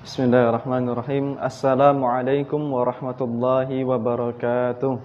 Bismillahirrahmanirrahim. Assalamualaikum warahmatullahi wabarakatuh.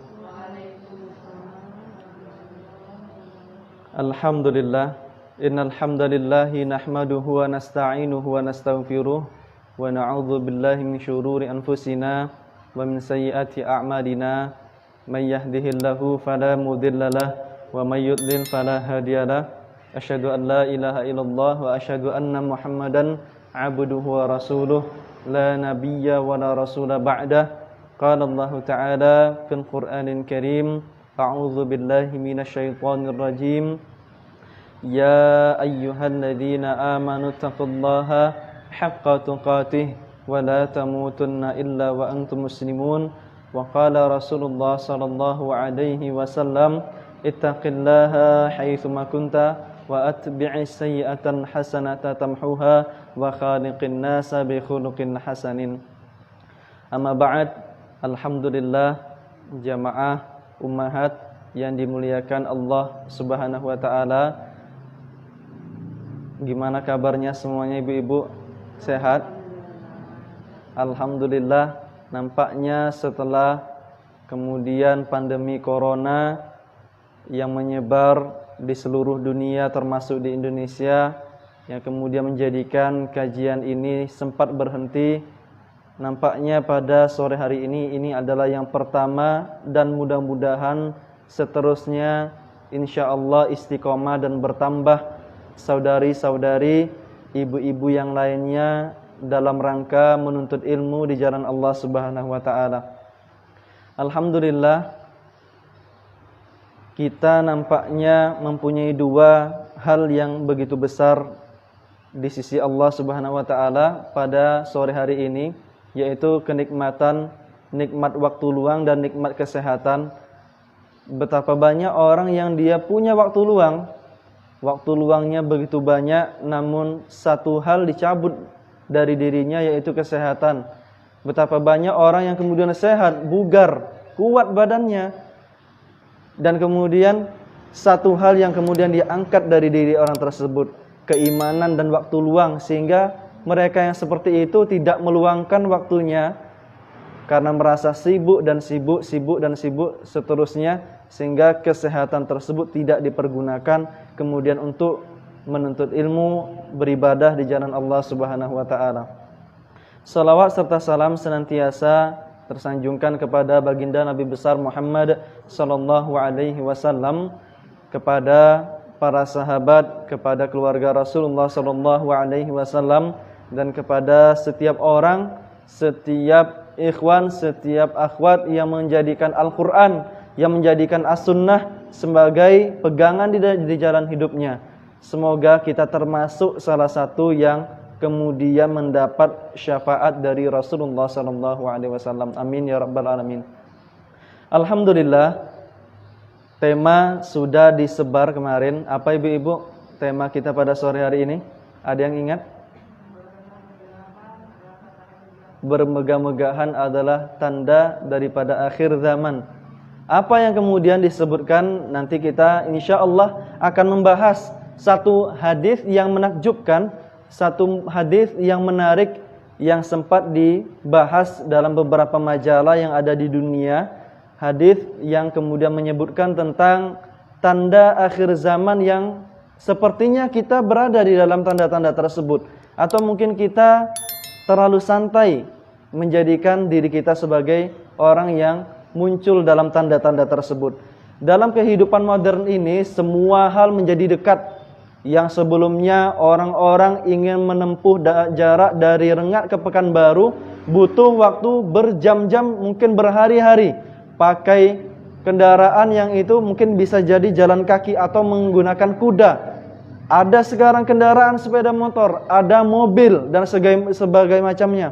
Alhamdulillah. Innal hamdalillahi nahmaduhu wa nasta'inuhu wa nastaghfiruh wa na'udzu billahi min syururi anfusina wa min sayyiati a'malina. May yahdihillahu fala mudhillalah wa may yudlil fala hadiyalah. Asyhadu an la ilaha illallah wa asyhadu anna Muhammadan abduhu wa rasuluh la nabiyya wa la rasula ba'dah. Qala Allah Ta'ala fil Qur'anil Karim, a'udzu billahi minasyaitonir rajim. Ya ayyuhalladzina amanu taqullaha haqqa tuqatih wa la tamutunna illa wa antum muslimun. Wa qala Rasulullah sallallahu alaihi wasallam, ittaqillaha haitsu ma kunta wa atbi'is sayyi'atan hasanata tamhuha wa khaliqin nasa bi khuluqin hasanin. Amma ba'd. Alhamdulillah, jamaah ummahat yang dimuliakan Allah Subhanahu wa taala. Gimana kabarnya semuanya, ibu-ibu? Sehat? Alhamdulillah. Nampaknya setelah kemudian pandemi corona yang menyebar di seluruh dunia termasuk di Indonesia, yang kemudian menjadikan kajian ini sempat berhenti. Nampaknya pada sore hari ini adalah yang pertama, dan mudah-mudahan seterusnya insyaallah istiqomah dan bertambah saudari-saudari, ibu-ibu yang lainnya dalam rangka menuntut ilmu di jalan Allah Subhanahu wa taala. Alhamdulillah, kita nampaknya mempunyai dua hal yang begitu besar di sisi Allah Subhanahu wa taala pada sore hari ini, yaitu nikmat waktu luang dan nikmat kesehatan. Betapa banyak orang yang dia punya waktu luangnya begitu banyak, namun satu hal dicabut dari dirinya, yaitu kesehatan. Betapa banyak orang yang kemudian sehat, bugar, kuat badannya, dan kemudian satu hal yang kemudian diangkat dari diri orang tersebut, keimanan dan waktu luang, sehingga mereka yang seperti itu tidak meluangkan waktunya karena merasa sibuk seterusnya, sehingga kesehatan tersebut tidak dipergunakan kemudian untuk menuntut ilmu, beribadah di jalan Allah Subhanahu wa taala. Salawat serta salam senantiasa tersanjungkan kepada baginda Nabi besar Muhammad sallallahu alaihi wasallam, kepada para sahabat, kepada keluarga Rasulullah sallallahu alaihi wasallam, dan kepada setiap orang, setiap ikhwan, setiap akhwat yang menjadikan Al-Qur'an, yang menjadikan As-Sunnah sebagai pegangan di jalan hidupnya. Semoga kita termasuk salah satu yang kemudian mendapat syafaat dari Rasulullah sallallahu alaihi wasallam. Amin ya rabbal alamin. Alhamdulillah, tema sudah disebar kemarin. Apa ibu-ibu tema kita pada sore hari ini? Ada yang ingat? Bermegah-megahan adalah tanda daripada akhir zaman. Apa yang kemudian disebutkan, nanti kita insyaallah akan membahas satu hadis yang menakjubkan, satu hadis yang menarik, yang sempat dibahas dalam beberapa majalah yang ada di dunia. Hadis yang kemudian menyebutkan tentang tanda akhir zaman yang sepertinya kita berada di dalam tanda-tanda tersebut, atau mungkin kita terlalu santai menjadikan diri kita sebagai orang yang muncul dalam tanda-tanda tersebut. Dalam kehidupan modern ini, semua hal menjadi dekat. Yang sebelumnya orang-orang ingin menempuh jarak dari Rengat ke Pekanbaru butuh waktu berjam-jam, mungkin berhari-hari, pakai kendaraan yang itu mungkin bisa jadi jalan kaki atau menggunakan kuda. Ada sekarang kendaraan sepeda motor, ada mobil dan sebagainya macamnya.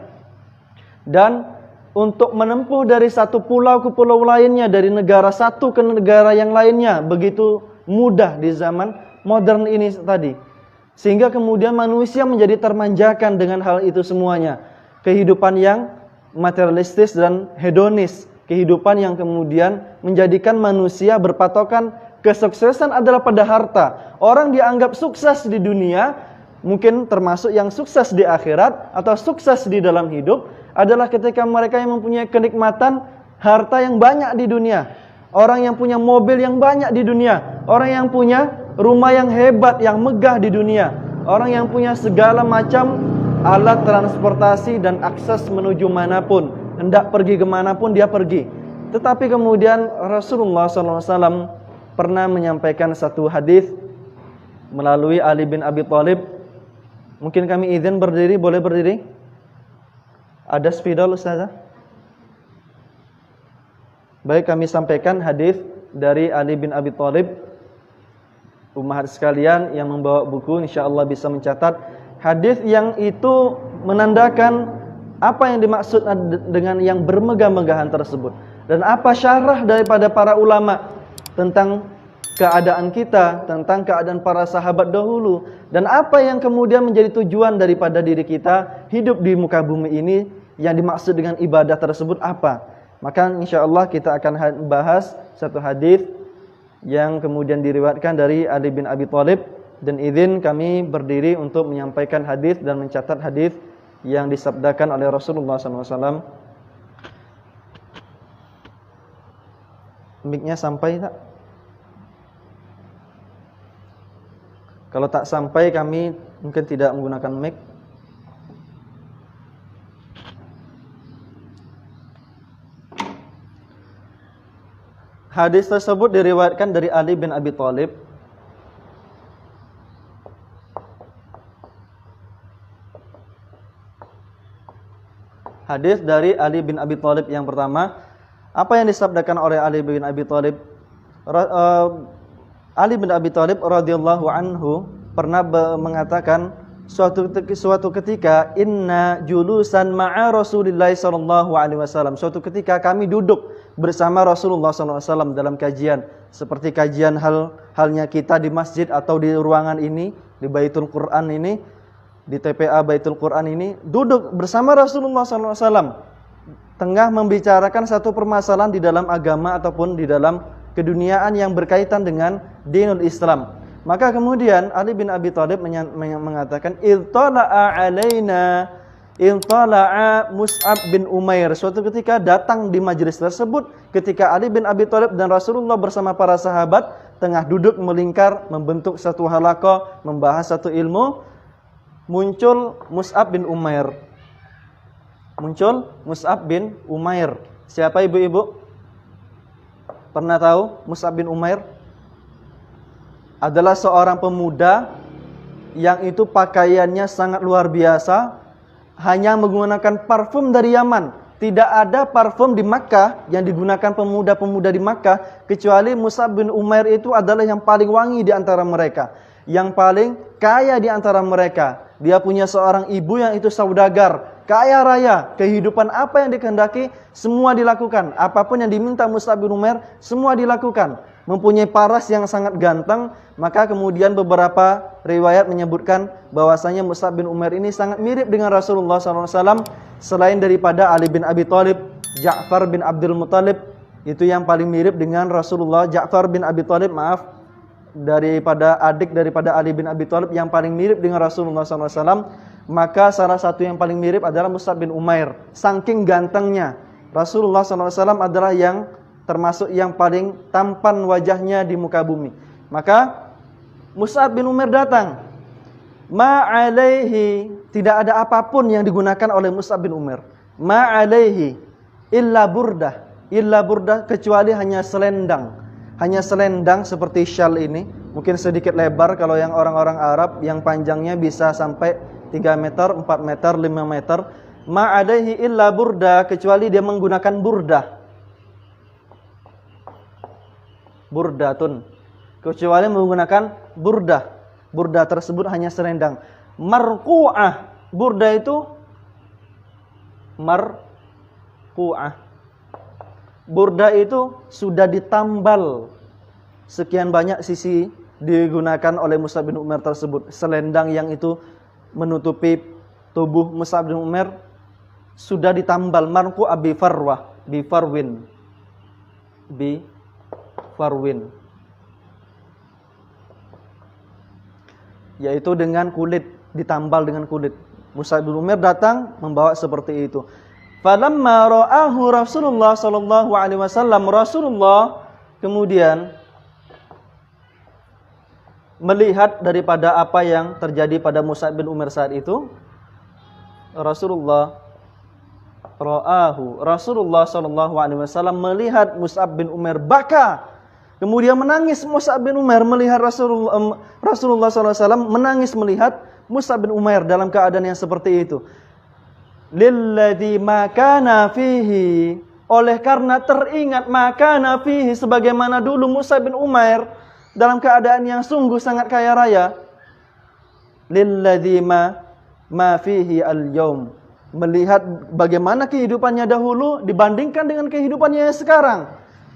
Dan untuk menempuh dari satu pulau ke pulau lainnya, dari negara satu ke negara yang lainnya, begitu mudah di zaman modern ini tadi. Sehingga kemudian manusia menjadi termanjakan dengan hal itu semuanya. Kehidupan yang materialistis dan hedonis, kehidupan yang kemudian menjadikan manusia berpatokan kesuksesan adalah pada harta. Orang dianggap sukses di dunia mungkin termasuk yang sukses di akhirat atau sukses di dalam hidup adalah ketika mereka yang mempunyai kenikmatan harta yang banyak di dunia, orang yang punya mobil yang banyak di dunia, orang yang punya rumah yang hebat, yang megah di dunia, orang yang punya segala macam alat transportasi dan akses menuju manapun, hendak pergi kemanapun dia pergi. Tetapi kemudian Rasulullah SAW pernah menyampaikan satu hadis melalui Ali bin Abi Thalib. Mungkin kami izin berdiri, boleh berdiri? Ada spidol Ustazah? Baik, kami sampaikan hadis dari Ali bin Abi Thalib. Ummahat sekalian yang membawa buku insyaallah bisa mencatat hadis yang itu menandakan apa yang dimaksud dengan yang bermegah-megahan tersebut, dan apa syarah daripada para ulama tentang keadaan kita, tentang keadaan para sahabat dahulu, dan apa yang kemudian menjadi tujuan daripada diri kita hidup di muka bumi ini, yang dimaksud dengan ibadah tersebut apa. Maka insyaallah kita akan bahas satu hadis yang kemudian diriwayatkan dari Ali bin Abi Thalib, dan izin kami berdiri untuk menyampaikan hadis dan mencatat hadis yang disabdakan oleh Rasulullah SAW. Mic-nya sampai tak? Kalau tak sampai kami mungkin tidak menggunakan mic. Hadis tersebut diriwayatkan dari Ali bin Abi Thalib. Hadis dari Ali bin Abi Thalib yang pertama, apa yang disabdakan oleh Ali bin Abi Thalib? Ali bin Abi Thalib radhiyallahu anhu pernah mengatakan suatu ketika, inna julusan ma'a Rasulillah sallallahu alaihi wasallam. Suatu ketika kami duduk bersama Rasulullah sallallahu alaihi wasallam dalam kajian, seperti kajian halnya kita di masjid atau di ruangan ini, di Baitul Quran ini, di TPA Baitul Quran ini, duduk bersama Rasulullah sallallahu alaihi wasallam tengah membicarakan satu permasalahan di dalam agama ataupun di dalam keduniaan yang berkaitan dengan dinul Islam. Maka kemudian Ali bin Abi Thalib mengatakan, "Ittala'a alaina Mus'ab bin Umair." Suatu ketika datang di majelis tersebut ketika Ali bin Abi Thalib dan Rasulullah bersama para sahabat tengah duduk melingkar membentuk satu halaqah membahas satu ilmu, muncul Mus'ab bin Umair. Muncul Mus'ab bin Umair. Siapa ibu-ibu? Pernah tahu Mus'ab bin Umair? Adalah seorang pemuda yang itu pakaiannya sangat luar biasa, hanya menggunakan parfum dari Yaman. Tidak ada parfum di Makkah yang digunakan pemuda-pemuda di Makkah, kecuali Mus'ab bin Umair itu adalah yang paling wangi di antara mereka, yang paling kaya di antara mereka. Dia punya seorang ibu yang itu saudagar, kaya raya, kehidupan apa yang dikehendaki semua dilakukan, apapun yang diminta Mus'ab bin Umair semua dilakukan. Mempunyai paras yang sangat ganteng, maka kemudian beberapa riwayat menyebutkan bahwasanya Mus'ab bin Umair ini sangat mirip dengan Rasulullah SAW. Selain daripada Ali bin Abi Thalib, Ja'far bin Abdul Muttalib itu yang paling mirip dengan Rasulullah. Ja'far bin Abi Thalib, maaf, daripada adik daripada Ali bin Abi Thalib yang paling mirip dengan Rasulullah SAW. Maka salah satu yang paling mirip adalah Mus'ab bin Umair. Saking gantengnya, Rasulullah SAW adalah yang termasuk yang paling tampan wajahnya di muka bumi. Maka Mus'ab bin Umair datang. Ma'alaihi, tidak ada apapun yang digunakan oleh Mus'ab bin Umair. Ma'alaihi illa burdah. Illa burdah, kecuali hanya selendang. Hanya selendang seperti syal ini, mungkin sedikit lebar kalau yang orang-orang Arab, yang panjangnya bisa sampai 3 meter, 4 meter, 5 meter. Ma'alaihi illa burdah, kecuali dia menggunakan burdah. Burdatun, kecuali menggunakan burdah. Burdah tersebut hanya selendang. Marqu'ah, burdah itu marqu'ah. Burdah itu sudah ditambal sekian banyak sisi digunakan oleh Mus'ab bin Umair tersebut. Selendang yang itu menutupi tubuh Mus'ab bin Umair sudah ditambal. Marqu'ah bi farwah, bi farwin, bi farwin, yaitu dengan kulit ditambal dengan kulit. Mus'ab bin Umair datang membawa seperti itu. Falamma ra'ahu Rasulullah sallallahu alaihi wasallam, Rasulullah kemudian melihat daripada apa yang terjadi pada Mus'ab bin Umair saat itu. Rasulullah sallallahu alaihi wasallam melihat Mus'ab bin Umair baka. Kemudian menangis Mus'ab bin Umair melihat Rasulullah sallallahu alaihi wasallam menangis melihat Mus'ab bin Umair dalam keadaan yang seperti itu. Lilladzi makana fihi, oleh karena teringat makana fihi, sebagaimana dulu Mus'ab bin Umair dalam keadaan yang sungguh sangat kaya raya. Lilladzi ma fihi al-yaum, melihat bagaimana kehidupannya dahulu dibandingkan dengan kehidupannya yang sekarang.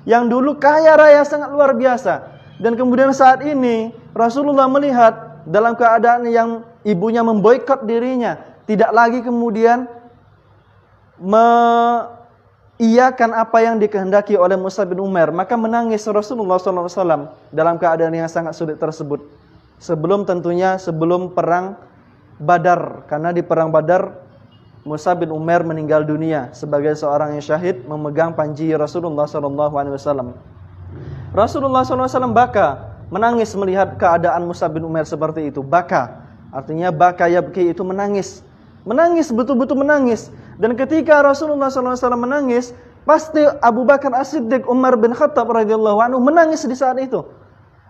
Yang dulu kaya raya sangat luar biasa, dan kemudian saat ini Rasulullah melihat dalam keadaan yang ibunya memboikot dirinya, tidak lagi kemudian mengiyakan apa yang dikehendaki oleh Mus'ab bin Umair, maka menangis Rasulullah SAW dalam keadaan yang sangat sulit tersebut. Sebelum perang Badar, karena di perang Badar Mus'ab bin Umair meninggal dunia sebagai seorang yang syahid memegang panji Rasulullah SAW. Rasulullah SAW baka, menangis melihat keadaan Mus'ab bin Umair seperti itu. Baka, artinya baka yabki itu menangis. Menangis, betul-betul menangis. Dan ketika Rasulullah SAW menangis, pasti Abu Bakar As-Siddiq, Umar bin Khattab radhiyallahu anhu menangis di saat itu.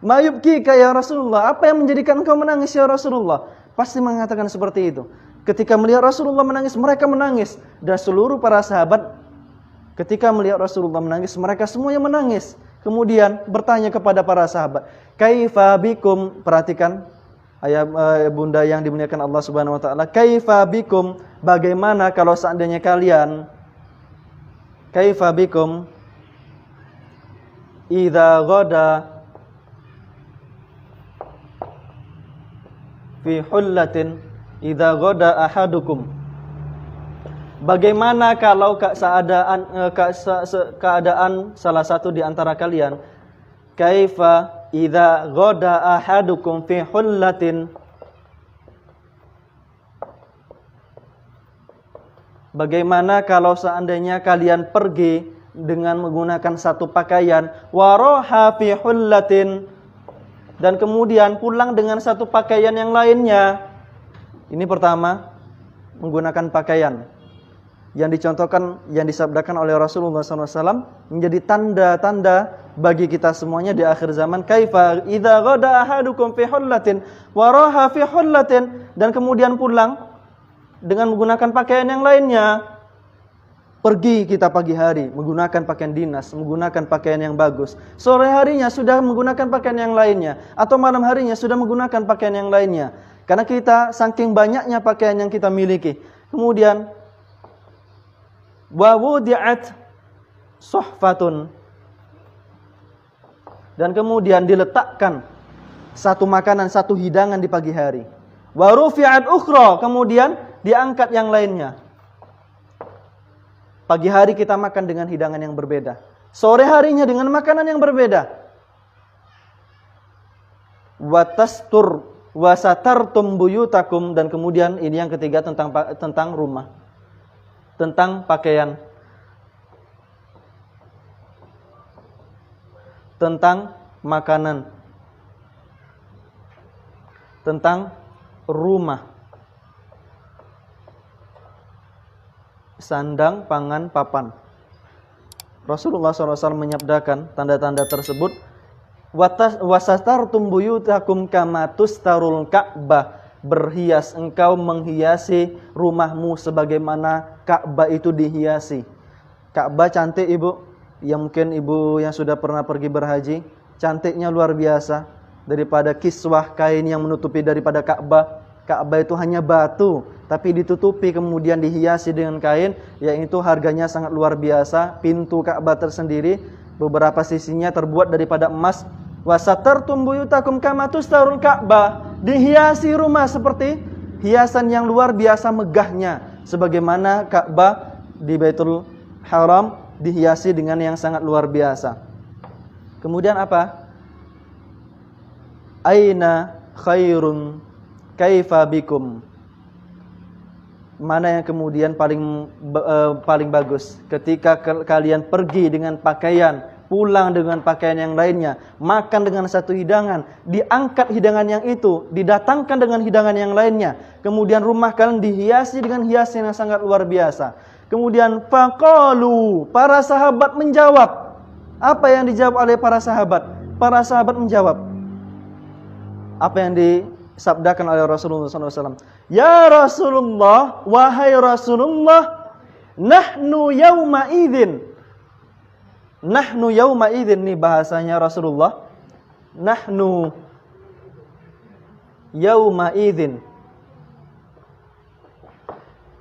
Ma yubkika ya Rasulullah, apa yang menjadikan engkau menangis ya Rasulullah? Pasti mengatakan seperti itu. Ketika melihat Rasulullah menangis, mereka menangis. Dan seluruh para sahabat ketika melihat Rasulullah menangis, mereka semuanya menangis. Kemudian bertanya kepada para sahabat, kaifa bikum? Perhatikan ayat bunda yang dimuliakan Allah Subhanahu wa taala. Kaifa bikum? Bagaimana kalau seandainya kalian, kaifa bikum idza ghada fi hullatin idza ghada ahadukum? Bagaimana kalau keadaan salah satu di antara kalian, kaifa idza ghada ahadukum fi hullatin, bagaimana kalau seandainya kalian pergi dengan menggunakan satu pakaian, waraha fi hullatin, dan kemudian pulang dengan satu pakaian yang lainnya. Ini pertama, menggunakan pakaian yang dicontohkan, yang disabdakan oleh Rasulullah SAW menjadi tanda-tanda bagi kita semuanya di akhir zaman. Kaifa idza ghada ahadukum fi hullatin wa raha fi hullatin, dan kemudian pulang dengan menggunakan pakaian yang lainnya. Pergi kita pagi hari menggunakan pakaian dinas, menggunakan pakaian yang bagus. Sore harinya sudah menggunakan pakaian yang lainnya, atau malam harinya sudah menggunakan pakaian yang lainnya. Karena kita saking banyaknya pakaian yang kita miliki. Kemudian wa wudi'at suhfatun, dan kemudian diletakkan satu makanan, satu hidangan di pagi hari. Wa rufi'at ukhra, kemudian diangkat yang lainnya. Pagi hari kita makan dengan hidangan yang berbeda, sore harinya dengan makanan yang berbeda. Watastur wasatartum buyutakum, dan kemudian ini yang ketiga tentang rumah, tentang pakaian, tentang makanan, tentang rumah. Sandang, pangan, papan. Rasulullah SAW menyabdakan tanda-tanda tersebut. Wasatartum buyutakum kama tustarul Ka'bah. Berhias, engkau menghiasi rumahmu sebagaimana Ka'bah itu dihiasi. Ka'bah cantik ibu, yang mungkin ibu yang sudah pernah pergi berhaji, cantiknya luar biasa. Daripada kiswah kain yang menutupi daripada Ka'bah. Ka'bah itu hanya batu, tapi ditutupi kemudian dihiasi dengan kain, yaitu harganya sangat luar biasa. Pintu Ka'bah tersendiri beberapa sisinya terbuat daripada emas. Wasatartum buyutakum kama tustarul Ka'bah, dihiasi rumah seperti hiasan yang luar biasa megahnya, sebagaimana Ka'bah di Baitul Haram dihiasi dengan yang sangat luar biasa. Kemudian apa? Aina khairun kaifa bikum? Mana yang kemudian paling bagus ketika kalian pergi dengan pakaian, pulang dengan pakaian yang lainnya, makan dengan satu hidangan, diangkat hidangan yang itu, didatangkan dengan hidangan yang lainnya, kemudian rumah kalian dihiasi dengan hiasan yang sangat luar biasa. Kemudian faqalu, para sahabat menjawab. Apa yang dijawab oleh para sahabat? Para sahabat menjawab apa yang disabdakan oleh Rasulullah SAW. Ya Rasulullah, wahai Rasulullah, nahnu yawma idzin. Nahnu yawma idzin, nih bahasanya Rasulullah. Nahnu yawma idzin.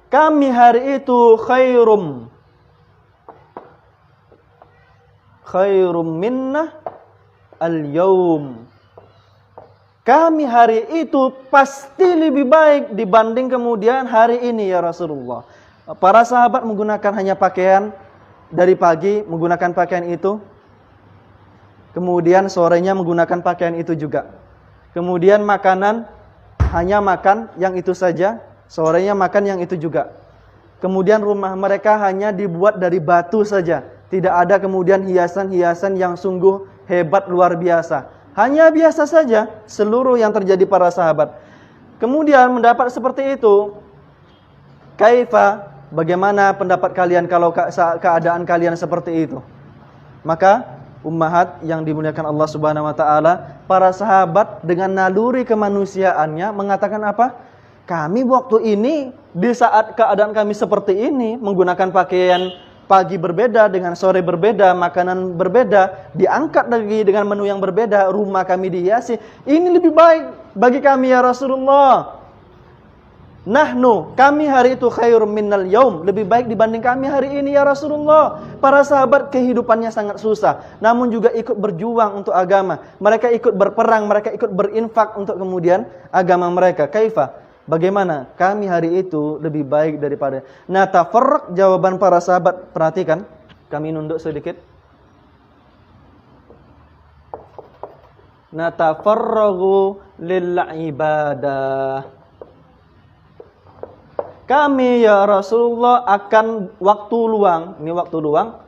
Kami hari itu khairum minna al-yawm. Kami hari itu pasti lebih baik dibanding kemudian hari ini ya Rasulullah. Para sahabat menggunakan hanya pakaian dari pagi, menggunakan pakaian itu. Kemudian sorenya menggunakan pakaian itu juga. Kemudian makanan, hanya makan yang itu saja. Sorenya makan yang itu juga. Kemudian rumah mereka hanya dibuat dari batu saja. Tidak ada kemudian hiasan-hiasan yang sungguh hebat luar biasa. Hanya biasa saja seluruh yang terjadi para sahabat. Kemudian mendapat seperti itu. Kaifa, bagaimana pendapat kalian kalau keadaan kalian seperti itu? Maka ummahat yang dimuliakan Allah Subhanahu wa taala, para sahabat dengan naluri kemanusiaannya mengatakan apa? Kami waktu ini di saat keadaan kami seperti ini menggunakan pakaian pagi berbeda, dengan sore berbeda, makanan berbeda, diangkat lagi dengan menu yang berbeda, rumah kami dihiasi. Ini lebih baik bagi kami ya Rasulullah. Nahnu, kami hari itu khairum minnal yaum, lebih baik dibanding kami hari ini ya Rasulullah. Para sahabat kehidupannya sangat susah, namun juga ikut berjuang untuk agama. Mereka ikut berperang, mereka ikut berinfak untuk kemudian agama mereka. Kaifa? Bagaimana? Kami hari itu lebih baik daripada. Nah, tafarraq, jawaban para sahabat. Perhatikan, kami nunduk sedikit. Natafarragu lil ibadah. Kami ya Rasulullah akan waktu luang, ini waktu luang,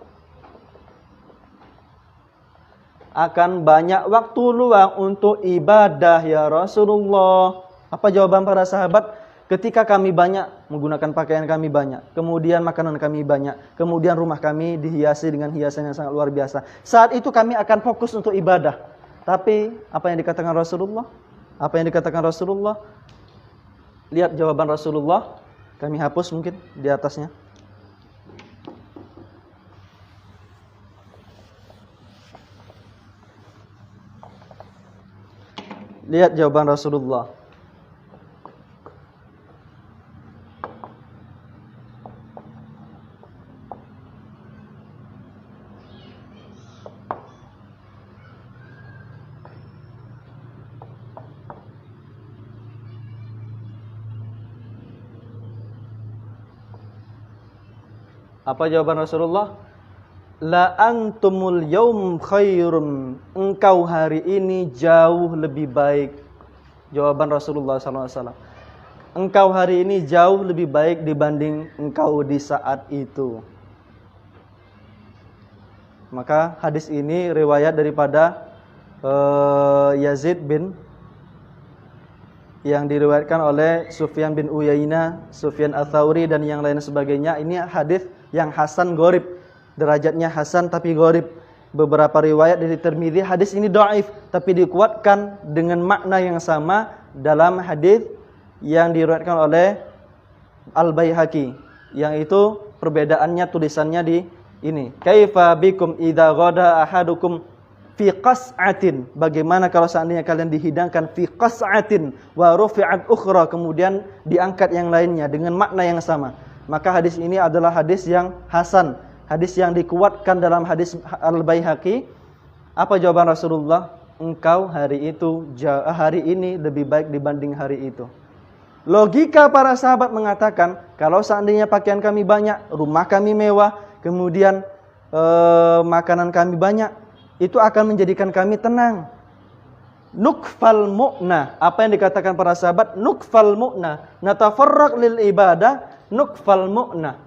akan banyak waktu luang untuk ibadah ya Rasulullah. Apa jawaban para sahabat? Ketika kami banyak, menggunakan pakaian kami banyak, kemudian makanan kami banyak, kemudian rumah kami dihiasi dengan hiasan yang sangat luar biasa. Saat itu kami akan fokus untuk ibadah. Tapi apa yang dikatakan Rasulullah? Apa yang dikatakan Rasulullah? Lihat jawaban Rasulullah. Kami hapus mungkin di atasnya. Lihat jawaban Rasulullah. Apa jawaban Rasulullah? La antumul yaum khairum. Engkau hari ini jauh lebih baik. Jawaban Rasulullah SAW. Engkau hari ini jauh lebih baik dibanding engkau di saat itu. Maka hadis ini riwayat daripada Yazid bin, yang diriwayatkan oleh Sufyan bin Uyainah, Sufyan Ats-Tsauri dan yang lain sebagainya. Ini hadis yang hasan gharib, derajatnya hasan tapi gharib. Beberapa riwayat dari Tirmidzi hadis ini dhaif tapi dikuatkan dengan makna yang sama dalam hadis yang diriwayatkan oleh Al-Baihaqi, yang itu perbedaannya tulisannya di ini. Kaifa bikum idza ghada ahadukum fi qas'atin. Bagaimana kalau seandainya kalian dihidangkan fi qas'atin wa rufi'at ukhra, kemudian diangkat yang lainnya dengan makna yang sama. Maka hadis ini adalah hadis yang hasan, hadis yang dikuatkan dalam hadis Al-Baihaqi. Apa jawaban Rasulullah? Engkau hari ini lebih baik dibanding hari itu. Logika para sahabat mengatakan, kalau seandainya pakaian kami banyak, rumah kami mewah, kemudian makanan kami banyak, itu akan menjadikan kami tenang. nukfal mu'na. Apa yang dikatakan para sahabat? Nukfal mu'na. Natafarraq lil ibadah, nukfal mu'na.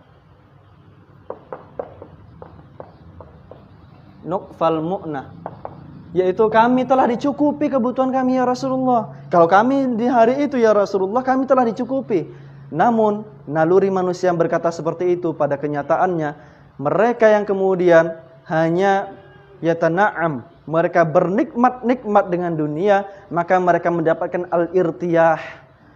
Nukfal mu'na. Yaitu kami telah dicukupi kebutuhan kami ya Rasulullah. Kalau kami di hari itu ya Rasulullah, kami telah dicukupi. Namun, naluri manusia yang berkata seperti itu pada kenyataannya, mereka yang kemudian hanya yatana'am, mereka bernikmat-nikmat dengan dunia, maka mereka mendapatkan al-irtiyah.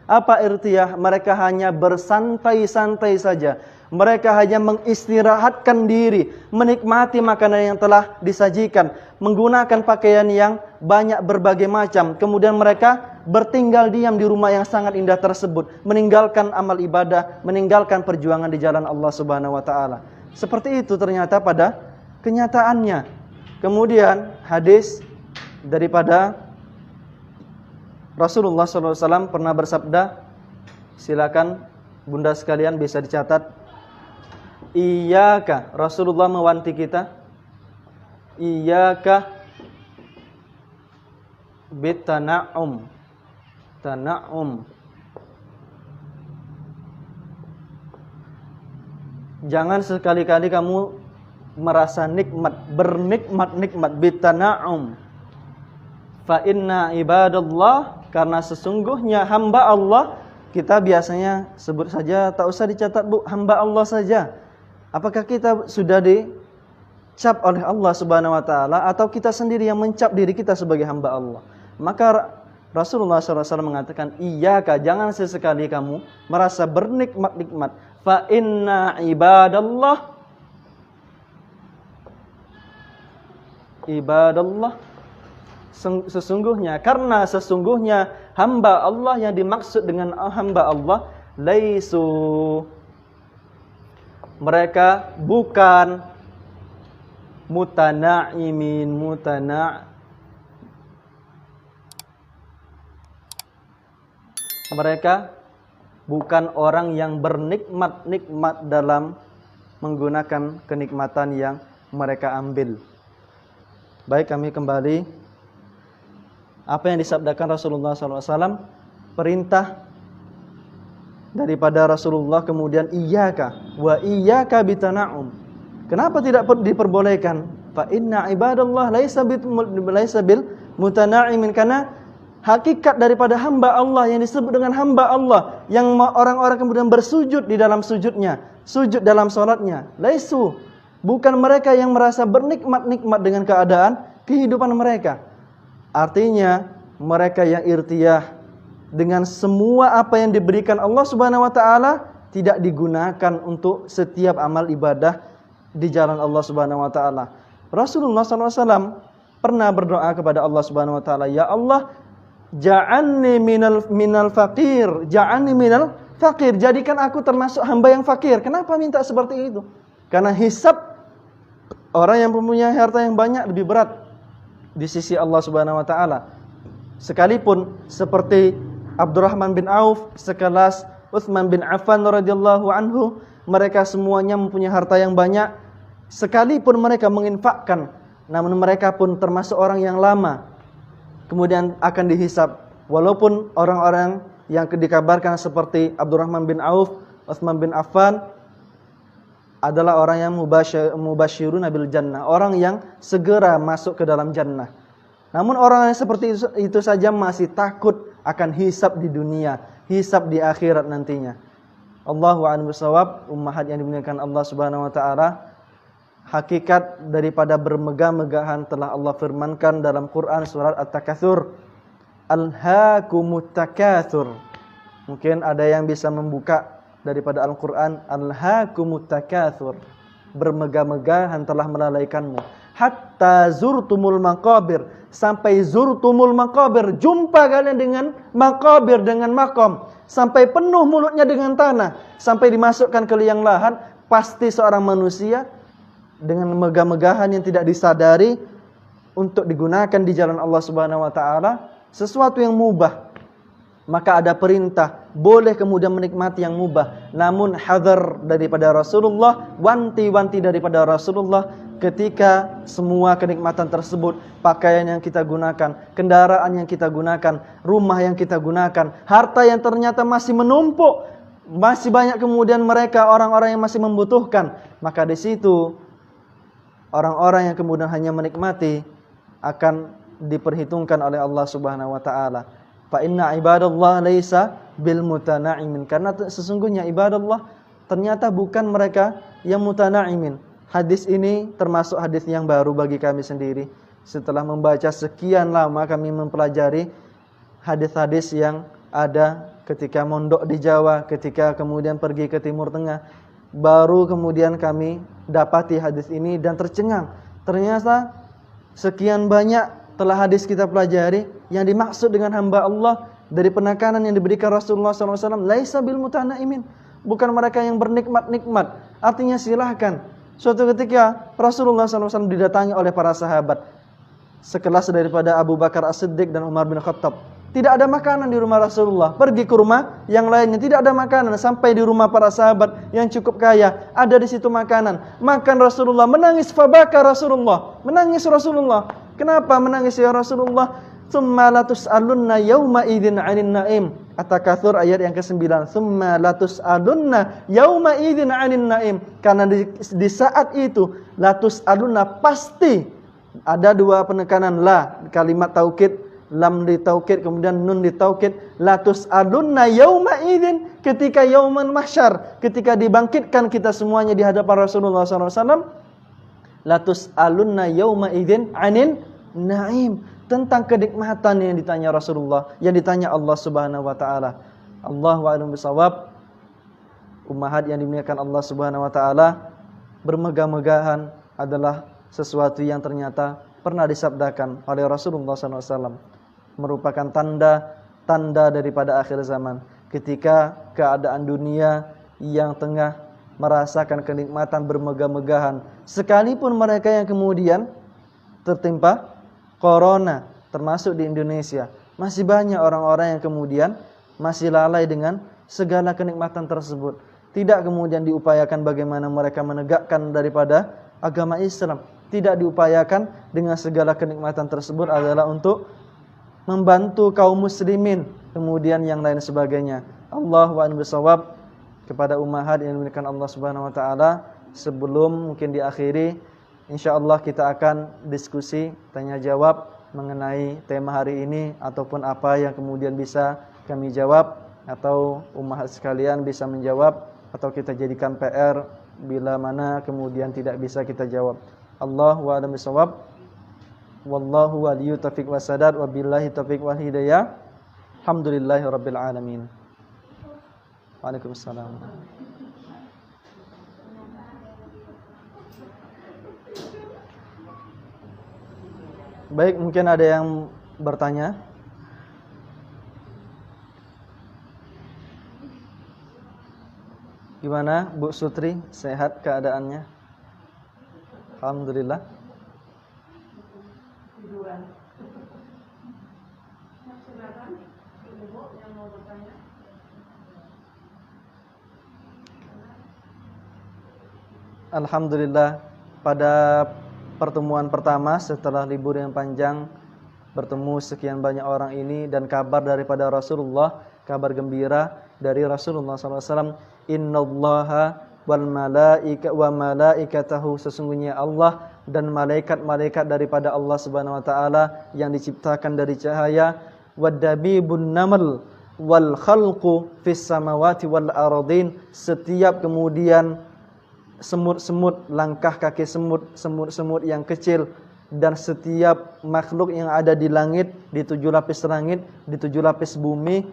Apa irtiyah? Mereka hanya bersantai-santai saja. Mereka hanya mengistirahatkan diri, menikmati makanan yang telah disajikan, menggunakan pakaian yang banyak berbagai macam. Kemudian mereka bertinggal diam di rumah yang sangat indah tersebut, meninggalkan amal ibadah, meninggalkan perjuangan di jalan Allah Subhanahu wa taala. Seperti itu ternyata pada kenyataannya. Kemudian hadis daripada Rasulullah SAW pernah bersabda, silakan bunda sekalian bisa dicatat. Iyyaka, Rasulullah mewanti kita, iyyaka bitana'um. Tana'um. Jangan sekali-kali kamu merasa nikmat, bernikmat-nikmat, bitana'um. Fa inna ibadallah, karena sesungguhnya hamba Allah, kita biasanya sebut saja, tak usah dicatat Bu, hamba Allah saja. Apakah kita sudah dicap oleh Allah Subhanahu wa taala atau kita sendiri yang mencap diri kita sebagai hamba Allah? Maka Rasulullah SAW mengatakan, iyyaka, jangan sesekali kamu merasa bernikmat-nikmat. Fa inna ibadallah, ibadallah, sesungguhnya, karena sesungguhnya hamba Allah, yang dimaksud dengan hamba Allah, laisu, mereka bukan mutana'imin, mereka bukan orang yang bernikmat-nikmat dalam menggunakan kenikmatan yang mereka ambil. Baik, kami kembali. Apa yang disabdakan Rasulullah SAW, perintah daripada Rasulullah, kemudian iyyaka wa iyyaka bitana'um. Kenapa tidak diperbolehkan? Fa inna ibadallah laisa bil mutana'imin, karena hakikat daripada hamba Allah yang disebut dengan hamba Allah, yang orang-orang kemudian bersujud di dalam sujudnya, sujud dalam salatnya, laisu, bukan mereka yang merasa bernikmat-nikmat dengan keadaan kehidupan mereka. Artinya mereka yang irtiyah dengan semua apa yang diberikan Allah Subhanahu wa taala, tidak digunakan untuk setiap amal ibadah di jalan Allah Subhanahu wa taala. Rasulullah SAW pernah berdoa kepada Allah Subhanahu wa taala, ya Allah, ja'alni minal faqir, ja'alni minal faqir, jadikan aku termasuk hamba yang fakir. Kenapa minta seperti itu? Karena hisab orang yang mempunyai harta yang banyak lebih berat di sisi Allah Subhanahu wa taala. Sekalipun seperti Abdurrahman bin Auf, sekelas Utsman bin Affan radhiyallahu anhu, mereka semuanya mempunyai harta yang banyak, sekalipun mereka menginfakkan, namun mereka pun termasuk orang yang lama kemudian akan dihisab. Walaupun orang-orang yang dikabarkan seperti Abdurrahman bin Auf, Utsman bin Affan adalah orang yang mubasyiruna bil jannah, orang yang segera masuk ke dalam jannah. Namun orang yang seperti itu saja masih takut akan hisab di dunia, hisab di akhirat nantinya. Allahu a'lam bishawab. Ummahat yang dimuliakan Allah Subhanahu wa taala, hakikat daripada bermegah-megahan telah Allah firmankan dalam Quran surat At-Takatsur, Alhaakumut takatsur. Mungkin ada yang bisa membuka daripada Al-Quran, Alhaakumut takatsur, bermegah-megahan telah melalaikanmu, hatta zurtumul maqabir, sampai zurtumul maqabir, jumpa kalian dengan maqabir, dengan makom, sampai penuh mulutnya dengan tanah, sampai dimasukkan ke liang lahat. Pasti seorang manusia dengan megah-megahan yang tidak disadari untuk digunakan di jalan Allah Subhanahu wa taala, sesuatu yang mubah. Maka ada perintah, boleh kemudian menikmati yang mubah, namun hadar daripada Rasulullah, wanti-wanti daripada Rasulullah, ketika semua kenikmatan tersebut, pakaian yang kita gunakan, kendaraan yang kita gunakan, rumah yang kita gunakan, harta yang ternyata masih menumpuk, masih banyak kemudian mereka orang-orang yang masih membutuhkan, maka di situ orang-orang yang kemudian hanya menikmati akan diperhitungkan oleh Allah Subhanahu wa taala. Fa inna ibadallah laisa bil mutana'imin, karena sesungguhnya ibadallah ternyata bukan mereka yang mutana'imin. Hadis ini termasuk hadis yang baru bagi kami sendiri. Setelah membaca sekian lama kami mempelajari hadis-hadis yang ada ketika mondok di Jawa, ketika kemudian pergi ke Timur Tengah, baru kemudian kami dapati hadis ini dan tercengang. Ternyata sekian banyak telah hadis kita pelajari yang dimaksud dengan hamba Allah dari penekanan yang diberikan Rasulullah SAW, laisa bil mutana'imin, bukan mereka yang bernikmat-nikmat. Artinya silahkan. Suatu ketika Rasulullah SAW didatangi oleh para sahabat sekelas daripada Abu Bakar As-Siddiq dan Umar bin Khattab. Tidak ada makanan di rumah Rasulullah. Pergi ke rumah yang lainnya, tidak ada makanan. Sampai di rumah para sahabat yang cukup kaya, ada di situ makanan. Makan Rasulullah, menangis, fabaka Rasulullah, menangis Rasulullah. Kenapa menangis ya Rasulullah? Tsumma latus'alunna yauma idzin 'anil na'im. At-Takatsur ayat yang ke-9. Tsumma latus'alunna yauma idzin 'anil na'im. Karena di saat itu latus'alunna, pasti ada dua penekanan la, kalimat taukid, lam ditaukid, kemudian nun ditaukid. Latus'alunna yauma idzin, ketika yauman mahsyar, ketika dibangkitkan kita semuanya di hadapan Rasulullah SAW. Latus'alunna yauma idzin 'anil na'im, tentang kenikmatan yang ditanya Rasulullah, yang ditanya Allah Subhanahu wa taala. Allahu a'lam bishawab. Ummahat yang dimuliakan Allah Subhanahu wa taala, bermegah-megahan adalah sesuatu yang ternyata pernah disabdakan oleh Rasulullah SAW, merupakan tanda daripada akhir zaman, ketika keadaan dunia yang tengah merasakan kenikmatan bermegah-megahan, sekalipun mereka yang kemudian tertimpa corona, termasuk di Indonesia, masih banyak orang-orang yang kemudian masih lalai dengan segala kenikmatan tersebut. Tidak kemudian diupayakan bagaimana mereka menegakkan daripada agama Islam. Tidak diupayakan dengan segala kenikmatan tersebut adalah untuk membantu kaum muslimin, kemudian yang lain sebagainya. Allahu a'lam bishawab. Kepada ummahat yang dimuliakan Allah Subhanahu wa taala, sebelum mungkin diakhiri, insyaallah kita akan diskusi tanya jawab mengenai tema hari ini, ataupun apa yang kemudian bisa kami jawab atau ummahat sekalian bisa menjawab, atau kita jadikan PR bila mana kemudian tidak bisa kita jawab. Allahu a'lam bishawab. Wallahu waliyyu taufiq wasadad, wabillahi taufiq wal hidayah. Alhamdulillahirabbil alamin. Waalaikumsalam. Baik, mungkin ada yang bertanya. Gimana Bu Sutri, sehat keadaannya? Alhamdulillah. Alhamdulillah, pada pertemuan pertama setelah libur yang panjang, bertemu sekian banyak orang ini dan kabar daripada Rasulullah, kabar gembira dari Rasulullah SAW. Innallaha wal malaikatahu, sesungguhnya Allah dan malaikat-malaikat daripada Allah Subhanahu wa taala yang diciptakan dari cahaya, wadabibun namal wal khalqu fis samawati wal ardin, setiap kemudian semut-semut, langkah kaki semut yang kecil, dan setiap makhluk yang ada di langit, di 7 lapis langit, di 7 lapis bumi,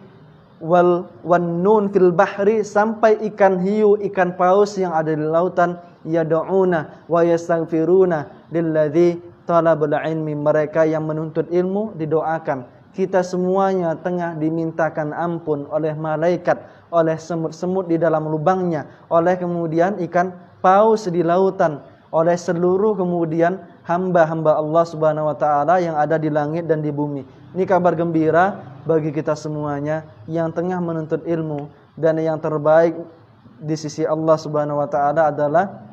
wan nun fil bahri, sampai ikan hiu, ikan paus yang ada di lautan, yad'una wa yastaghfiruna lilladzi talabul ilmi, mereka yang menuntut ilmu didoakan. Kita semuanya tengah dimintakan ampun oleh malaikat, oleh semut-semut di dalam lubangnya, oleh kemudian ikan paus di lautan, oleh seluruh kemudian hamba-hamba Allah Subhanahu wa taala yang ada di langit dan di bumi. Ini kabar gembira bagi kita semuanya yang tengah menuntut ilmu, dan yang terbaik di sisi Allah Subhanahu wa taala adalah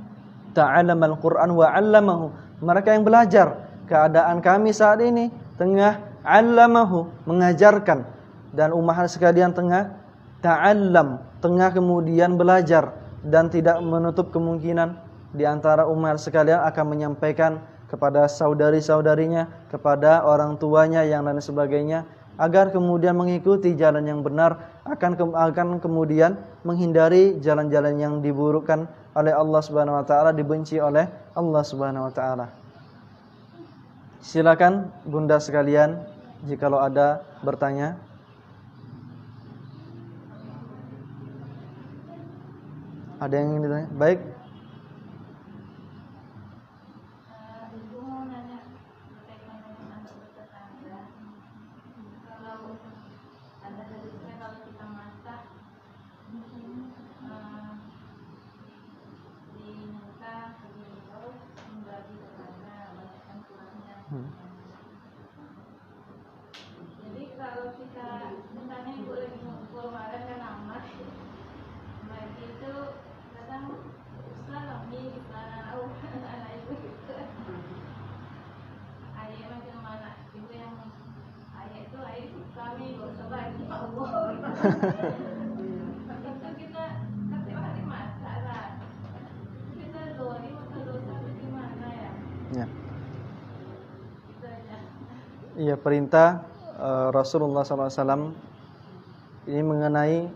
ta'allamal Qur'an wa 'allamahu. Mereka yang belajar. Keadaan kami saat ini tengah 'allamahu, mengajarkan, dan umat sekalian tengah ta'allam, tengah kemudian belajar, dan tidak menutup kemungkinan di antara umat sekalian akan menyampaikan kepada saudari-saudarinya, kepada orang tuanya yang lain sebagainya, agar kemudian mengikuti jalan yang benar, akan kemudian menghindari jalan-jalan yang diburukkan oleh Allah Subhanahu wa taala, dibenci oleh Allah Subhanahu wa taala. Silakan bunda sekalian, jikalau ada bertanya. Ada yang ingin ditanya? Baik. Jadi kalau kita misalnya ibu lagi ngumpul marah kan amat, lagi itu kadang Ustaz kami tahu anak ibu gitu. Ayah macam mana ibu yang ayah itu ayah kami gak usah lagi Allah. Itu kita setiap hari masak lah. Kita doa dosa gimana ya? Ya. Iya, perintah Rasulullah SAW ini mengenai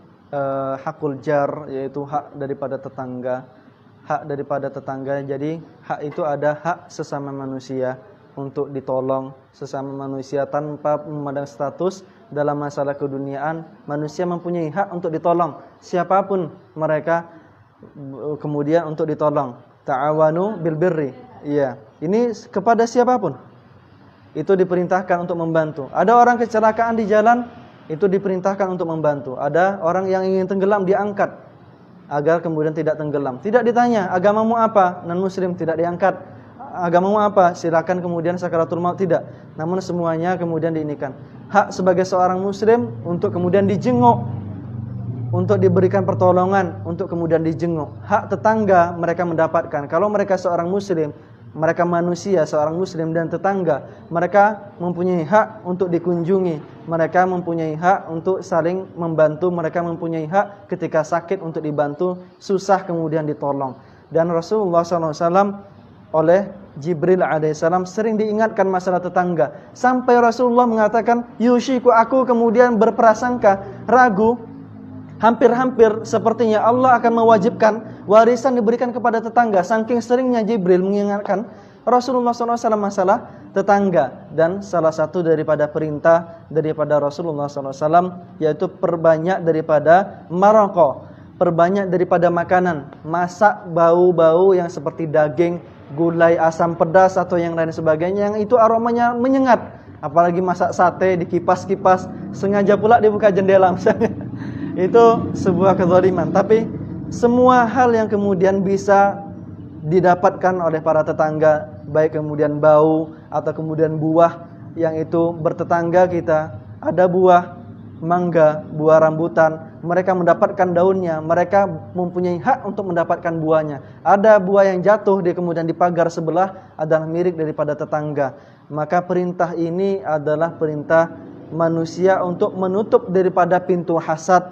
hakul jar, yaitu hak daripada tetangga. Hak daripada tetangga. Jadi hak itu ada hak sesama manusia untuk ditolong sesama manusia tanpa memandang status. Dalam masalah keduniaan, manusia mempunyai hak untuk ditolong siapapun mereka, kemudian untuk ditolong. Ta'awanu bil birri. Iya, ini kepada siapapun itu diperintahkan untuk membantu. Ada orang kecelakaan di jalan, itu diperintahkan untuk membantu. Ada orang yang ingin tenggelam, diangkat agar kemudian tidak tenggelam. Tidak ditanya agamamu apa, non muslim, tidak diangkat. Agamamu apa, silakan kemudian sakaratul maut, tidak. Namun semuanya kemudian diinikan. Hak sebagai seorang muslim untuk kemudian dijenguk, untuk diberikan pertolongan, untuk kemudian dijenguk. Hak tetangga mereka mendapatkan. Kalau mereka seorang muslim, mereka manusia, seorang muslim dan tetangga, mereka mempunyai hak untuk dikunjungi, mereka mempunyai hak untuk saling membantu, mereka mempunyai hak ketika sakit untuk dibantu, susah kemudian ditolong. Dan Rasulullah SAW oleh Jibril alaihissalam sering diingatkan masalah tetangga, sampai Rasulullah mengatakan, yushiku, aku kemudian berprasangka, ragu, hampir-hampir sepertinya Allah akan mewajibkan warisan diberikan kepada tetangga. Saking seringnya Jibril mengingatkan Rasulullah SAW masalah tetangga. Dan salah satu daripada perintah daripada Rasulullah SAW yaitu perbanyak daripada maraqah, perbanyak daripada makanan, masak bau-bau yang seperti daging, gulai, asam pedas atau yang lain sebagainya, yang itu aromanya menyengat. Apalagi masak sate dikipas-kipas, sengaja pula dibuka jendela misalnya. Itu sebuah kezaliman. Tapi semua hal yang kemudian bisa didapatkan oleh para tetangga, baik kemudian bau atau kemudian buah yang itu bertetangga kita, ada buah mangga, buah rambutan, mereka mendapatkan daunnya, mereka mempunyai hak untuk mendapatkan buahnya. Ada buah yang jatuh di kemudian di pagar sebelah adalah milik daripada tetangga. Maka perintah ini adalah perintah manusia untuk menutup daripada pintu hasad.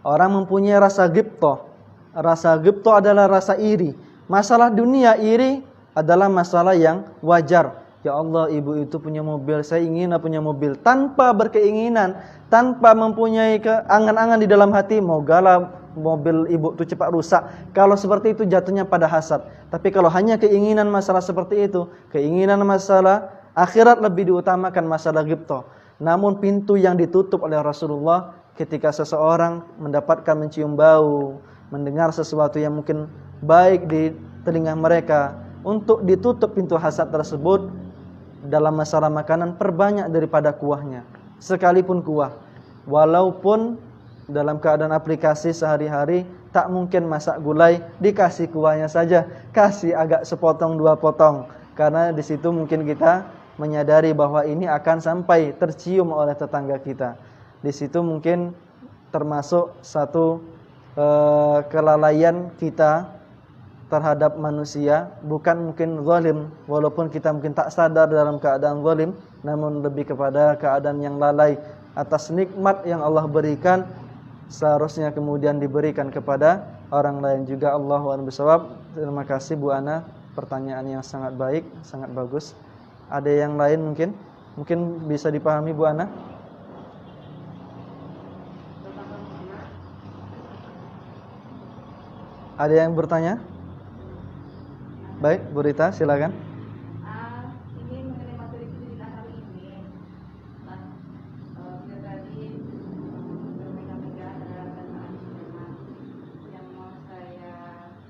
Orang mempunyai rasa ghibthah. Rasa ghibthah adalah rasa iri. Masalah dunia iri adalah masalah yang wajar. Ya Allah, ibu itu punya mobil, saya ingin punya mobil. Tanpa berkeinginan, tanpa mempunyai angan-angan di dalam hati, mogalah mobil ibu itu cepat rusak. Kalau seperti itu jatuhnya pada hasad. Tapi kalau hanya keinginan masalah seperti itu, keinginan masalah akhirat lebih diutamakan masalah ghibthah. Namun pintu yang ditutup oleh Rasulullah ketika seseorang mendapatkan mencium bau, mendengar sesuatu yang mungkin baik di telinga mereka, untuk ditutup pintu hasad tersebut. Dalam masalah makanan, perbanyak daripada kuahnya, sekalipun kuah. Walaupun dalam keadaan aplikasi sehari-hari tak mungkin masak gulai dikasih kuahnya saja, kasih agak sepotong dua potong, karena di situ mungkin kita menyadari bahwa ini akan sampai tercium oleh tetangga kita. Di situ mungkin termasuk satu kelalaian kita terhadap manusia, bukan mungkin zalim, walaupun kita mungkin tak sadar dalam keadaan zalim, namun lebih kepada keadaan yang lalai atas nikmat yang Allah berikan, seharusnya kemudian diberikan kepada orang lain juga. Allahu a'lam bishawab. Terima kasih Bu Ana, pertanyaan yang sangat baik, sangat bagus. Ada yang lain mungkin bisa dipahami Bu Ana? Ada yang bertanya? Baik, Bu Rita, silakan. Ini mengenai materi kita hari ini. Nah, kita tadi bermega-mega adalah kata yang mau saya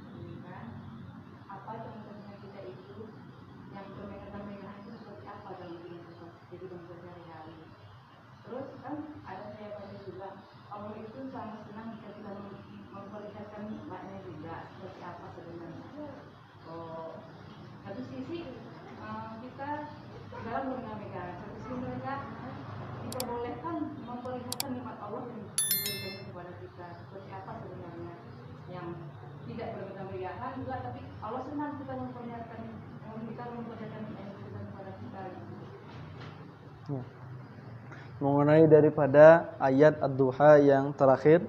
berikan. Apa contohnya kita itu yang bermega-mega itu seperti apa dalam kehidupan sehari-hari. Terus kan ada saya baca juga Allah itu sangat senang jika kita memperlihatkan nikmatnya juga seperti apa sebenarnya. Satu sisi kita dalam bermega-mega, satu sisi mereka diperbolehkan memperlihatkan nikmat Allah yang diberikan kepada kita seperti apa sebenarnya, yang tidak bermega-megahan juga, tapi Allah senang kita memperlihatkan nikmat kita kepada kita. Ya. Mengenai daripada ayat Ad-Duha yang terakhir,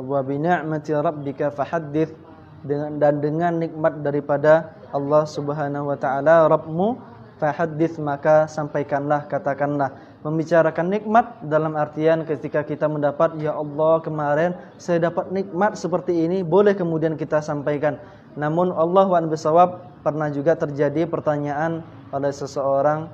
wa bi ni'mati rabbika fahaddits, dengan nikmat daripada Allah Subhanahu wa taala Rabbmu, fahaddits, maka sampaikanlah, katakanlah. Membicarakan nikmat dalam artian ketika kita mendapat, ya Allah kemarin saya dapat nikmat seperti ini, boleh kemudian kita sampaikan. Namun Allahu a'lam bishawab, pernah juga terjadi pertanyaan oleh seseorang,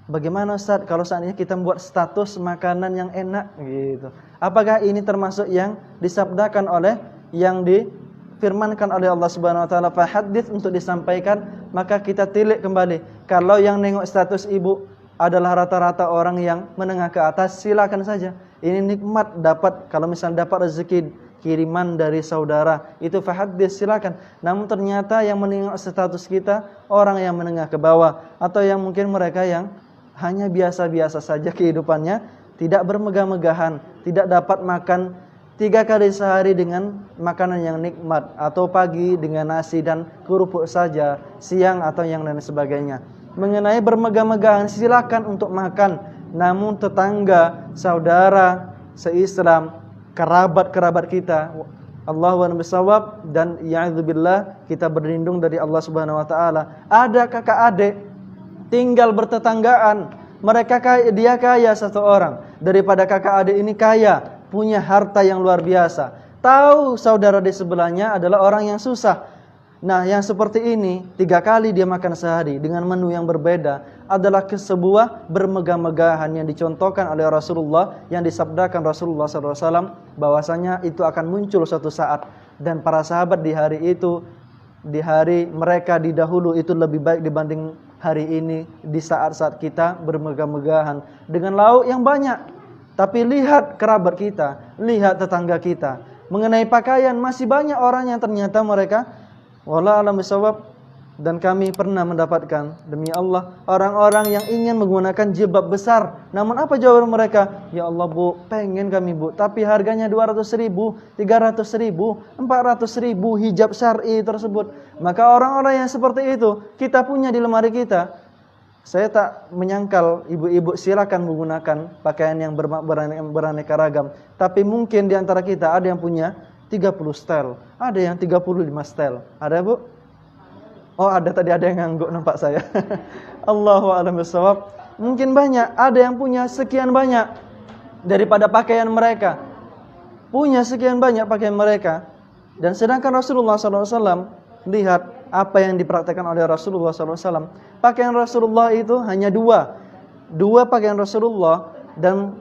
bagaimana Ustaz kalau seandainya kita membuat status makanan yang enak gitu, apakah ini termasuk yang disabdakan oleh, yang difirmankan oleh Allah Subhanahu wa taala fahaddits, untuk disampaikan? Maka kita tilik kembali, kalau yang nengok status ibu adalah rata-rata orang yang menengah ke atas, silakan saja. Ini nikmat dapat, kalau misalnya dapat rezeki kiriman dari saudara, itu fahaddits, silakan. Namun ternyata yang menengok status kita orang yang menengah ke bawah, atau yang mungkin mereka yang hanya biasa-biasa saja kehidupannya, tidak bermegah-megahan, tidak dapat makan 3 kali sehari dengan makanan yang nikmat, atau pagi dengan nasi dan kerupuk saja, siang atau yang lain sebagainya. Mengenai bermegah-megahan, silakan untuk makan, namun tetangga, saudara seislam, kerabat-kerabat kita, Allahu a'lam bishawab, dan ya'udzubillah, kita berlindung dari Allah Subhanahu wa taala. Ada kakak adik tinggal bertetanggaan, mereka kaya, dia kaya satu orang, daripada kakak adik ini kaya, punya harta yang luar biasa, tahu saudara di sebelahnya adalah orang yang susah. Nah, yang seperti ini 3 kali dia makan sehari dengan menu yang berbeda adalah sebuah bermegah-megahan yang dicontohkan oleh Rasulullah, yang disabdakan Rasulullah SAW bahwasanya itu akan muncul suatu saat. Dan para sahabat di hari itu, di hari mereka di dahulu itu lebih baik dibanding hari ini, di saat-saat kita bermegah-megahan dengan lauk yang banyak. Tapi lihat kerabat kita, lihat tetangga kita. Mengenai pakaian, masih banyak orang yang ternyata mereka, wallahu a'lam bishawab, dan kami pernah mendapatkan, demi Allah, orang-orang yang ingin menggunakan jilbab besar. Namun apa jawaban mereka? Ya Allah Bu, pengen kami Bu, tapi harganya 200.000, 300.000, 400.000 hijab syar'i tersebut. Maka orang-orang yang seperti itu kita punya di lemari kita. Saya tak menyangkal ibu-ibu silakan menggunakan pakaian yang beraneka ragam. Tapi mungkin di antara kita ada yang punya 30 style, ada yang 35 style. Ada Bu? Oh ada, tadi ada yang ngangguk nampak saya. Allahu a'lam bishawab. Mungkin banyak, ada yang punya sekian banyak daripada pakaian mereka, punya sekian banyak pakaian mereka. Dan sedangkan Rasulullah SAW, lihat apa yang dipraktekkan oleh Rasulullah SAW. Pakaian Rasulullah itu hanya dua pakaian Rasulullah, dan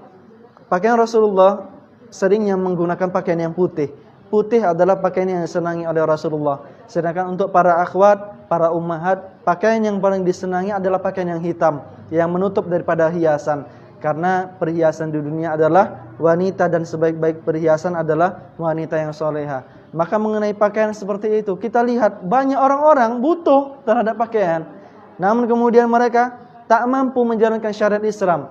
pakaian Rasulullah seringnya menggunakan pakaian yang putih. Putih adalah pakaian yang disenangi oleh Rasulullah. Sedangkan untuk para akhwat, para ummahat, pakaian yang paling disenangi adalah pakaian yang hitam, yang menutup daripada hiasan. Karena perhiasan di dunia adalah wanita, dan sebaik-baik perhiasan adalah wanita yang soleha. Maka mengenai pakaian seperti itu, kita lihat banyak orang-orang butuh terhadap pakaian, namun kemudian mereka tak mampu menjalankan syariat Islam.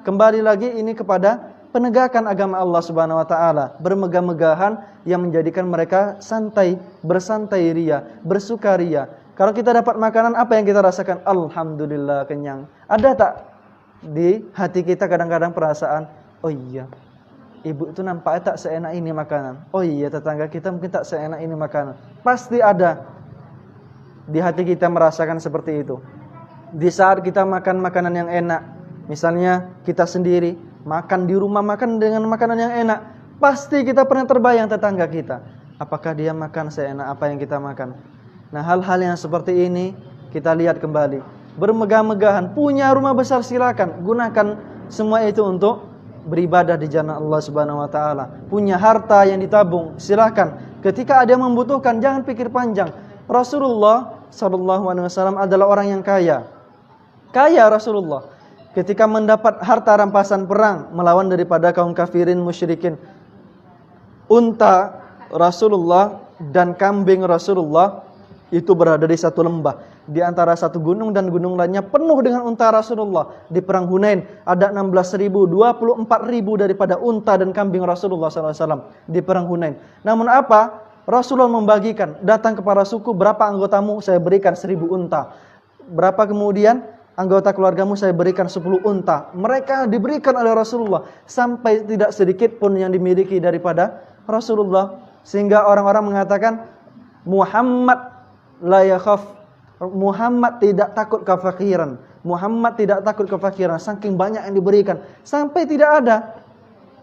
Kembali lagi ini kepada penegakan agama Allah Subhanahu wa taala, bermegah-megahan yang menjadikan mereka santai, bersantai ria, bersukaria. Kalau kita dapat makanan, apa yang kita rasakan? Alhamdulillah, kenyang. Ada tak di hati kita kadang-kadang perasaan, oh iya, ibu itu nampaknya tak seenak ini makanan. Oh iya, tetangga kita mungkin tak seenak ini makanan. Pasti ada di hati kita merasakan seperti itu. Di saat kita makan makanan yang enak, misalnya kita sendiri makan di rumah, makan dengan makanan yang enak, pasti kita pernah terbayang tetangga kita, apakah dia makan seenak apa yang kita makan. Nah, hal-hal yang seperti ini kita lihat kembali. Bermegah-megahan, punya rumah besar silakan, gunakan semua itu untuk beribadah di jalan Allah Subhanahu wa taala. Punya harta yang ditabung, silakan. Ketika ada yang membutuhkan, jangan pikir panjang. Rasulullah sallallahu alaihi wasallam adalah orang yang kaya. Kaya Rasulullah. Ketika mendapat harta rampasan perang melawan daripada kaum kafirin musyrikin, unta Rasulullah dan kambing Rasulullah itu berada di satu lembah. Di antara satu gunung dan gunung lainnya penuh dengan unta Rasulullah. Di perang Hunain ada 16.000, 24.000 daripada unta dan kambing Rasulullah SAW di perang Hunain. Namun apa? Rasulullah membagikan, datang kepada suku, berapa anggotamu saya berikan 1.000 unta. Berapa kemudian anggota keluargamu saya berikan 10 unta. Mereka diberikan oleh Rasulullah sampai tidak sedikit pun yang dimiliki daripada Rasulullah. Sehingga orang-orang mengatakan Muhammad la yakhaf, Muhammad tidak takut kefakiran. Muhammad tidak takut kefakiran, saking banyak yang diberikan. Sampai tidak ada.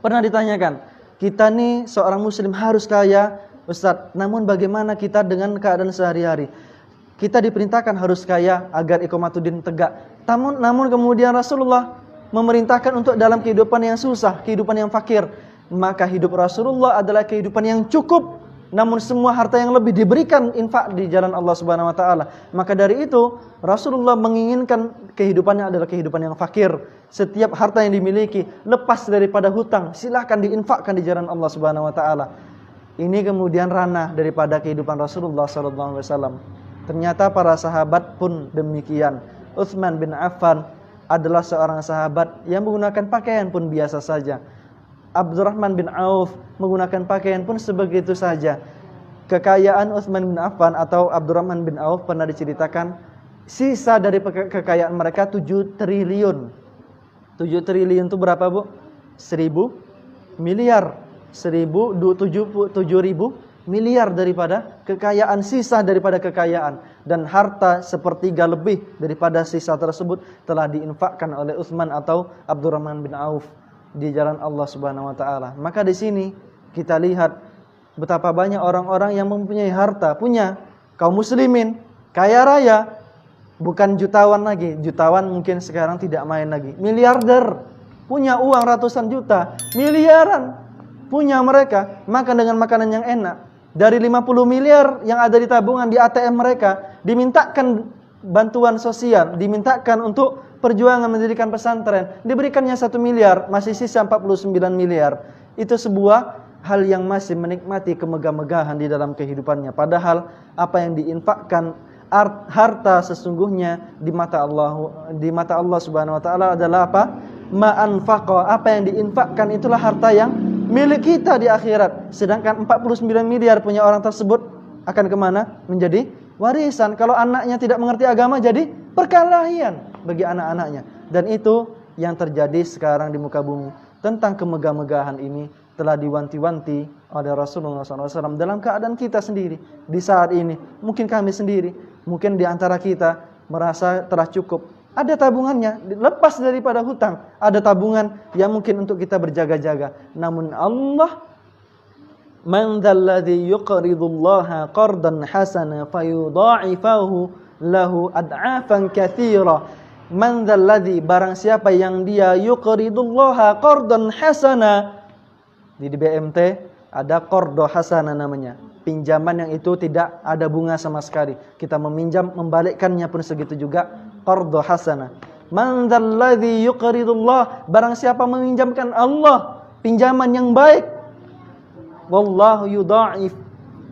Pernah ditanyakan, kita nih seorang muslim harus kaya, Ustaz, namun bagaimana kita dengan keadaan sehari-hari? Kita diperintahkan harus kaya agar iqamatuddin tegak. Namun kemudian Rasulullah memerintahkan untuk dalam kehidupan yang susah, kehidupan yang fakir. Maka hidup Rasulullah adalah kehidupan yang cukup, namun semua harta yang lebih diberikan infak di jalan Allah Subhanahu wa taala. Maka dari itu Rasulullah menginginkan kehidupannya adalah kehidupan yang fakir. Setiap harta yang dimiliki lepas daripada hutang, silahkan diinfakkan di jalan Allah Subhanahu wa taala. Ini kemudian ranah daripada kehidupan Rasulullah sallallahu alaihi wasallam. Ternyata para sahabat pun demikian. Utsman bin Affan adalah seorang sahabat yang menggunakan pakaian pun biasa saja. Abdurrahman bin Auf menggunakan pakaian pun sebegitu saja. Kekayaan Utsman bin Affan atau Abdurrahman bin Auf pernah diceritakan, sisa dari kekayaan mereka 7 triliun. 7 triliun itu berapa, Bu? 1.000 miliar. 7.000 miliar daripada kekayaan, sisa daripada kekayaan. Dan harta sepertiga lebih daripada sisa tersebut telah diinfakkan oleh Utsman atau Abdurrahman bin Auf di jalan Allah Subhanahu wa taala. Maka di sini kita lihat betapa banyak orang-orang yang mempunyai harta, punya kaum muslimin kaya raya, bukan jutawan lagi. Jutawan mungkin sekarang tidak main lagi. Miliarder, punya uang ratusan juta, miliaran punya mereka, makan dengan makanan yang enak. Dari 50 miliar yang ada di tabungan di ATM mereka, dimintakan bantuan sosial, dimintakan untuk perjuangan mendirikan pesantren, diberikannya 1 miliar, masih sisa 49 miliar. Itu sebuah hal yang masih menikmati kemegah-megahan di dalam kehidupannya. Padahal apa yang diinfakkan harta sesungguhnya di mata Allah Subhanahu wa taala adalah apa? Ma'anfaqa, apa yang diinfakkan itulah harta yang milik kita di akhirat. Sedangkan 49 miliar punya orang tersebut akan kemana? Menjadi warisan. Kalau anaknya tidak mengerti agama, jadi perkelahian bagi anak-anaknya. Dan itu yang terjadi sekarang di muka bumi. Tentang kemegah-megahan ini telah diwanti-wanti oleh Rasulullah SAW dalam keadaan kita sendiri. Di saat ini, mungkin kami sendiri, mungkin di antara kita merasa telah cukup. Ada tabungannya, lepas daripada hutang. Ada tabungan yang mungkin untuk kita berjaga-jaga. Namun Allah, man dzalladzi yuqridullaha qardan hasana fayudha'ifahu lahu ad'afan katsira. Man dzalladzi, barang siapa yang dia yuqridullaha qardan hasana. Di BMT ada qardo hasana namanya. Pinjaman yang itu tidak ada bunga sama sekali. Kita meminjam, membalikkannya pun segitu juga. Qardo hasanah. Man dzalladzi yuqridullah, barang siapa meminjamkan Allah pinjaman yang baik, wallahu yudha'if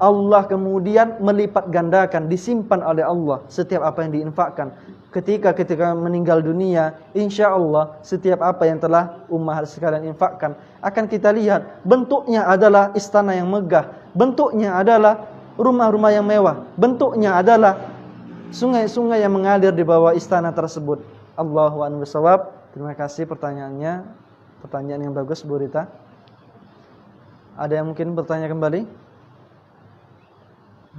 Allah kemudian melipat gandakan, disimpan oleh Allah setiap apa yang diinfakkan. Ketika meninggal dunia, insya Allah setiap apa yang telah ummahat sekalian infakkan akan kita lihat bentuknya adalah istana yang megah, bentuknya adalah rumah-rumah yang mewah, bentuknya adalah sungai-sungai yang mengalir di bawah istana tersebut. Allahu a'lam bishawab. Terima kasih pertanyaannya, pertanyaan yang bagus Bu Rita. Ada yang mungkin bertanya kembali?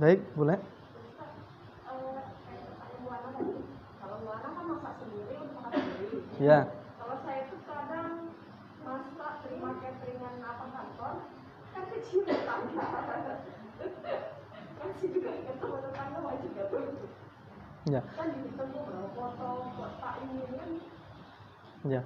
Baik, boleh. Ya. Kalau saya itu kadang masak terima cateringan apa kantor kan kecil tetangga kan sih juga ketemu tetangga wajib ya tuh Ya. kan ditemu berapa potong kotak ini kan. Ya.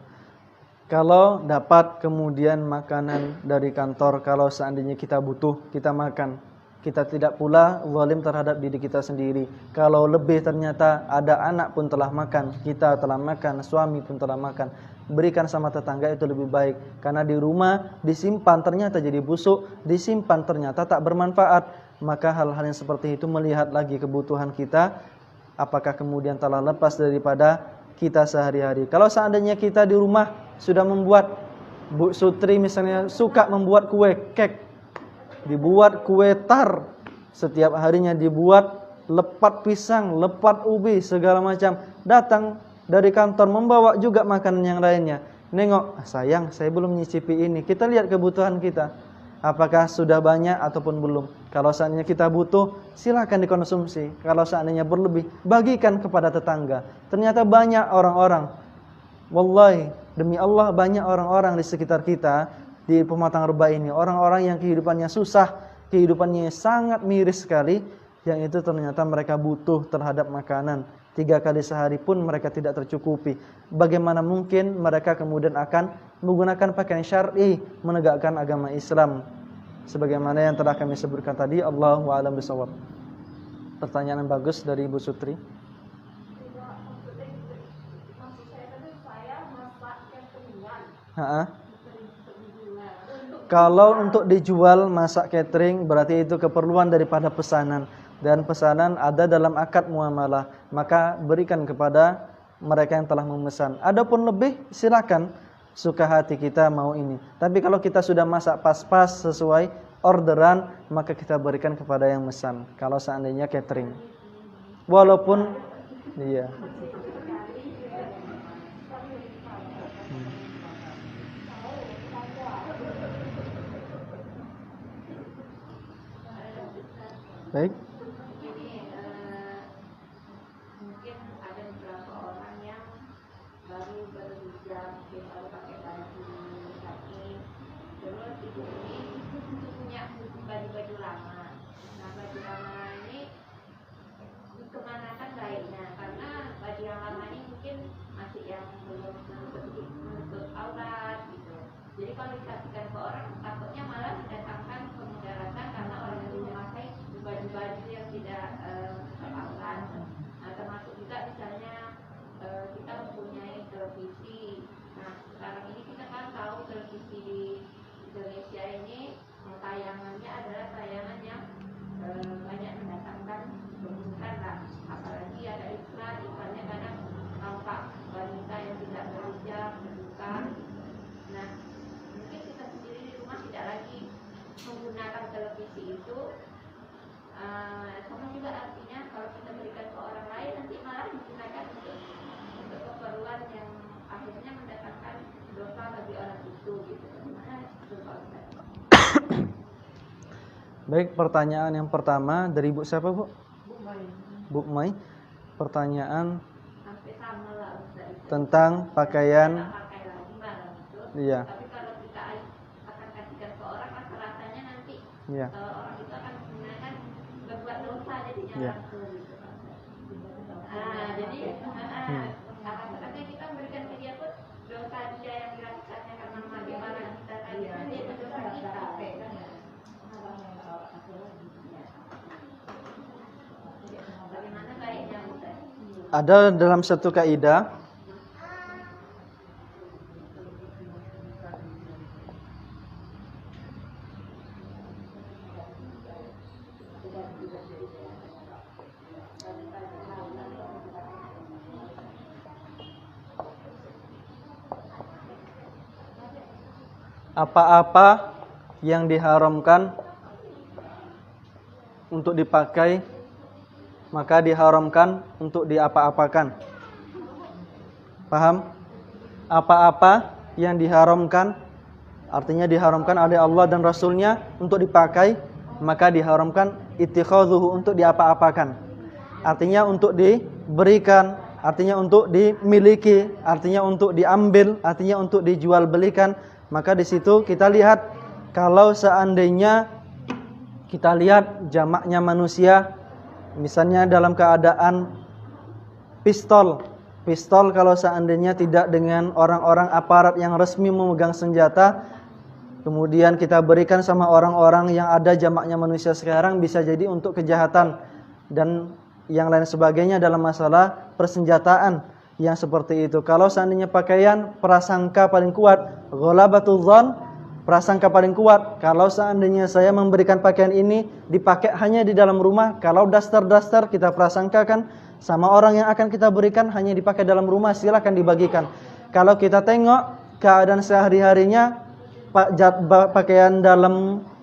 Kalau dapat kemudian makanan dari kantor, kalau seandainya kita butuh, kita makan. Kita tidak pula zalim terhadap diri kita sendiri. Kalau lebih ternyata ada anak pun telah makan, kita telah makan, suami pun telah makan, berikan sama tetangga itu lebih baik. Karena di rumah disimpan ternyata jadi busuk, disimpan ternyata tak bermanfaat. Maka hal-hal yang seperti itu melihat lagi kebutuhan kita, apakah kemudian telah lepas daripada kita sehari-hari. Kalau seandainya kita di rumah sudah membuat, Bu Sutri misalnya suka membuat kue kek, dibuat kue tar, setiap harinya dibuat lepat pisang, lepat ubi, segala macam. Datang dari kantor membawa juga makanan yang lainnya. Nengok, sayang saya belum nyicipi ini. Kita lihat kebutuhan kita, apakah sudah banyak ataupun belum. Kalau seandainya kita butuh, silakan dikonsumsi. Kalau seandainya berlebih, bagikan kepada tetangga. Ternyata banyak orang-orang, wallahi, demi Allah banyak orang-orang di sekitar kita, di Pematang Reba ini, orang-orang yang kehidupannya susah, kehidupannya sangat miris sekali, yang itu ternyata mereka butuh terhadap makanan. 3 kali sehari pun mereka tidak tercukupi. Bagaimana mungkin mereka kemudian akan menggunakan pakaian syar'i, menegakkan agama Islam? Sebagaimana yang telah kami sebutkan tadi, Allahu a'lam bishawab. Pertanyaan yang bagus dari Ibu Sutri. Maksud saya tadi saya masak cateringan. Kalau untuk dijual masak catering berarti itu keperluan daripada pesanan, dan pesanan ada dalam akad muamalah, maka berikan kepada mereka yang telah memesan. Adapun lebih silakan, suka hati kita mau ini. Tapi kalau kita sudah masak pas-pas sesuai orderan, maka kita berikan kepada yang mesan. Kalau seandainya catering, walaupun iya. Baik. Jadi mungkin ada beberapa orang yang baru berhijab, baru pakai baju kaki, terus itu punya baju-baju lama. Nah, baju lama ini dikemanakan baiknya, karena baju yang lama ini mungkin masih yang belum menutup aurat gitu. Jadi kalau dikasihkan ke orang, takutnya malah mendatangkan kemudaratan karena orang yang memakai baju-baju yang tidak teraurat. Nah, termasuk juga misalnya kita mempunyai televisi. Nah, sekarang ini kita kan tahu televisi di Indonesia ini tayangannya adalah tayangan yang banyak mendatangkan keburukan lah. Apalagi ada iklannya kadang tampak wanita yang tidak berhijab, terbuka. Nah, mungkin kita sendiri di rumah tidak lagi menggunakan televisi itu. Sama juga artinya kalau kita berikan ke orang lain nanti malah digunakan untuk keperluan yang akhirnya mendatangkan dosa bagi orang itu gitu. Gimana itu Pak Ustaz? Baik, pertanyaan yang pertama dari Ibu siapa, Bu? Bu Mai. Pertanyaan Sampai sama lah Ustaz itu. tentang pakaian. Pakai lagi barang itu. Iya. Tapi kalau kita akan kasihkan ke orang, rasa-rasanya nanti Iya. orang itu akan menggunakan berbuat dosa jadinya Iya. langsung gitu. Jadi katanya kita memberikan ke dia pun dosa dia yang dilakukannya karena bagaimana kita tadi kan dia berdosa kita. Bagaimana baiknya Ustaz? Ada dalam satu kaidah Apa-apa yang diharamkan untuk dipakai, maka diharamkan untuk diapa-apakan. Paham? Apa-apa yang diharamkan, artinya diharamkan oleh Allah dan Rasulnya untuk dipakai, maka diharamkan ittikhadhuhu, untuk diapa-apakan. Artinya untuk diberikan, artinya untuk dimiliki, artinya untuk diambil, artinya untuk dijual belikan. Maka di situ kita lihat, kalau seandainya kita lihat jamaknya manusia, misalnya dalam keadaan pistol kalau seandainya tidak dengan orang-orang aparat yang resmi memegang senjata, kemudian kita berikan sama orang-orang yang ada jamaknya manusia sekarang, bisa jadi untuk kejahatan dan yang lain sebagainya dalam masalah persenjataan yang seperti itu. Kalau seandainya pakaian, prasangka paling kuat, ghalabatul dzan, prasangka paling kuat. Kalau seandainya saya memberikan pakaian ini dipakai hanya di dalam rumah, kalau daster-daster kita prasangkakan sama orang yang akan kita berikan hanya dipakai dalam rumah, silakan dibagikan. Kalau kita tengok keadaan sehari-harinya,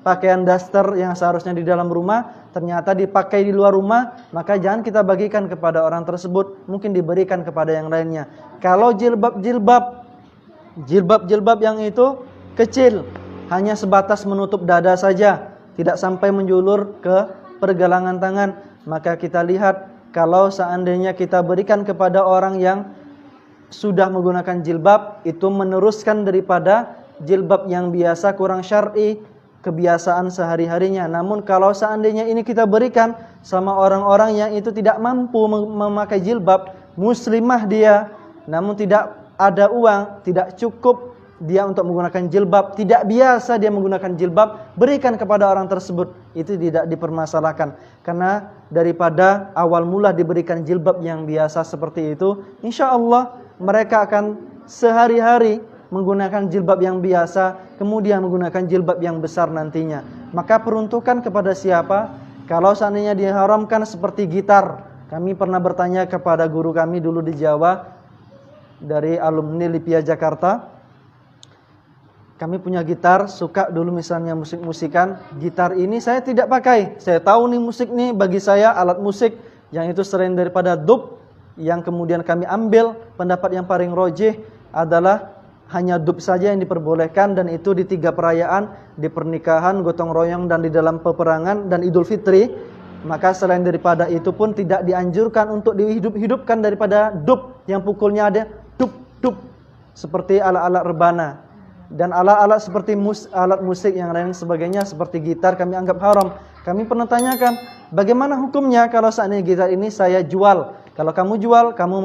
pakaian daster yang seharusnya di dalam rumah ternyata dipakai di luar rumah, maka jangan kita bagikan kepada orang tersebut, mungkin diberikan kepada yang lainnya. Kalau jilbab yang itu kecil, hanya sebatas menutup dada saja, tidak sampai menjulur ke pergelangan tangan, maka kita lihat kalau seandainya kita berikan kepada orang yang sudah menggunakan jilbab, itu meneruskan daripada jilbab yang biasa kurang syar'i, kebiasaan sehari-harinya. Namun kalau seandainya ini kita berikan sama orang-orang yang itu tidak mampu memakai jilbab, muslimah dia, namun tidak ada uang, tidak cukup dia untuk menggunakan jilbab, tidak biasa dia menggunakan jilbab, berikan kepada orang tersebut, itu tidak dipermasalahkan. Karena daripada awal mula diberikan jilbab yang biasa seperti itu, insya Allah mereka akan sehari-hari menggunakan jilbab yang biasa, kemudian menggunakan jilbab yang besar nantinya. Maka peruntukan kepada siapa? Kalau seandainya diharamkan seperti gitar. Kami pernah bertanya kepada guru kami dulu di Jawa, dari alumni Lipia Jakarta. Kami punya gitar, suka dulu misalnya musik-musikan. Gitar ini saya tidak pakai. Saya tahu nih musik nih bagi saya alat musik yang itu selain daripada dub, yang kemudian kami ambil pendapat yang paling rojih adalah hanya dub saja yang diperbolehkan, dan itu di 3 perayaan, di pernikahan, gotong royong, dan di dalam peperangan dan Idul Fitri. Maka selain daripada itu pun tidak dianjurkan untuk dihidup-hidupkan daripada dub yang pukulnya ada dub seperti alat-alat rebana. Dan alat-alat seperti alat musik yang lain sebagainya seperti gitar kami anggap haram. Kami pernah tanyakan, bagaimana hukumnya kalau seandainya gitar ini saya jual? Kalau kamu jual, kamu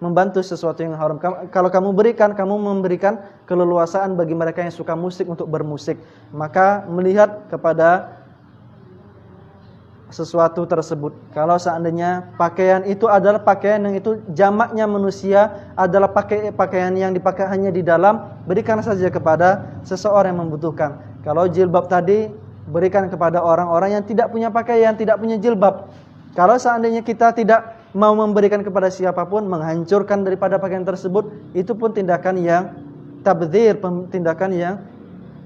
membantu sesuatu yang haram. Kalau kamu berikan, kamu memberikan keleluasaan bagi mereka yang suka musik untuk bermusik. Maka melihat kepada sesuatu tersebut. Kalau seandainya pakaian itu adalah pakaian yang itu jamaknya manusia, adalah pakaian yang dipakai hanya di dalam, berikan saja kepada seseorang yang membutuhkan. Kalau jilbab tadi, berikan kepada orang-orang yang tidak punya pakaian, tidak punya jilbab. Kalau seandainya kita tidak mau memberikan kepada siapapun, menghancurkan daripada pakaian tersebut, itu pun tindakan yang tabdzir, tindakan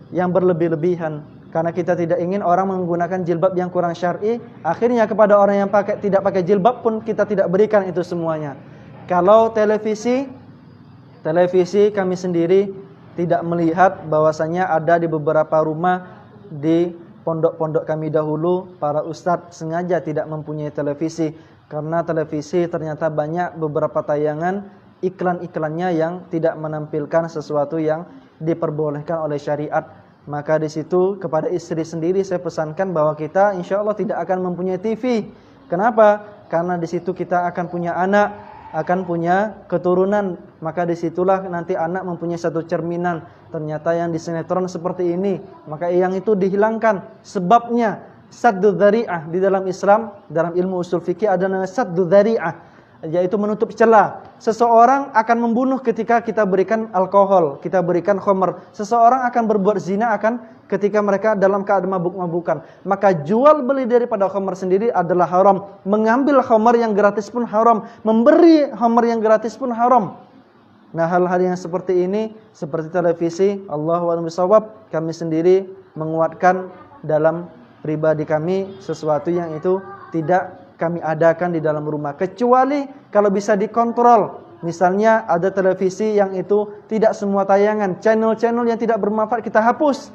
yang berlebih-lebihan. Karena kita tidak ingin orang menggunakan jilbab yang kurang syar'i, akhirnya kepada orang yang tidak pakai jilbab pun kita tidak berikan itu semuanya. Kalau televisi kami sendiri tidak melihat bahwasanya ada di beberapa rumah di pondok-pondok kami dahulu, para ustadz sengaja tidak mempunyai televisi. Karena televisi ternyata banyak beberapa tayangan iklan-iklannya yang tidak menampilkan sesuatu yang diperbolehkan oleh syariat. Maka di situ kepada istri sendiri saya pesankan bahwa kita insya Allah tidak akan mempunyai TV. Kenapa? Karena di situ kita akan punya anak, akan punya keturunan. Maka disitulah nanti anak mempunyai satu cerminan. Ternyata yang di sinetron seperti ini, maka yang itu dihilangkan. Sebabnya saddu dzari'ah di dalam Islam, dalam ilmu usul fikih ada namanya saddu dzari'ah, yaitu menutup celah. Seseorang akan membunuh ketika kita berikan alkohol, kita berikan khamr. Seseorang akan berbuat zina, akan ketika mereka dalam keadaan mabuk-mabukan. Maka jual beli daripada khamar sendiri adalah haram. Mengambil khamar yang gratis pun haram. Memberi khamar yang gratis pun haram. Nah, hal-hal yang seperti ini, seperti televisi, Allahu a'lam bishawab, kami sendiri menguatkan dalam pribadi kami sesuatu yang itu tidak kami adakan di dalam rumah. Kecuali kalau bisa dikontrol. Misalnya ada televisi yang itu tidak semua tayangan. Channel-channel yang tidak bermanfaat kita hapus.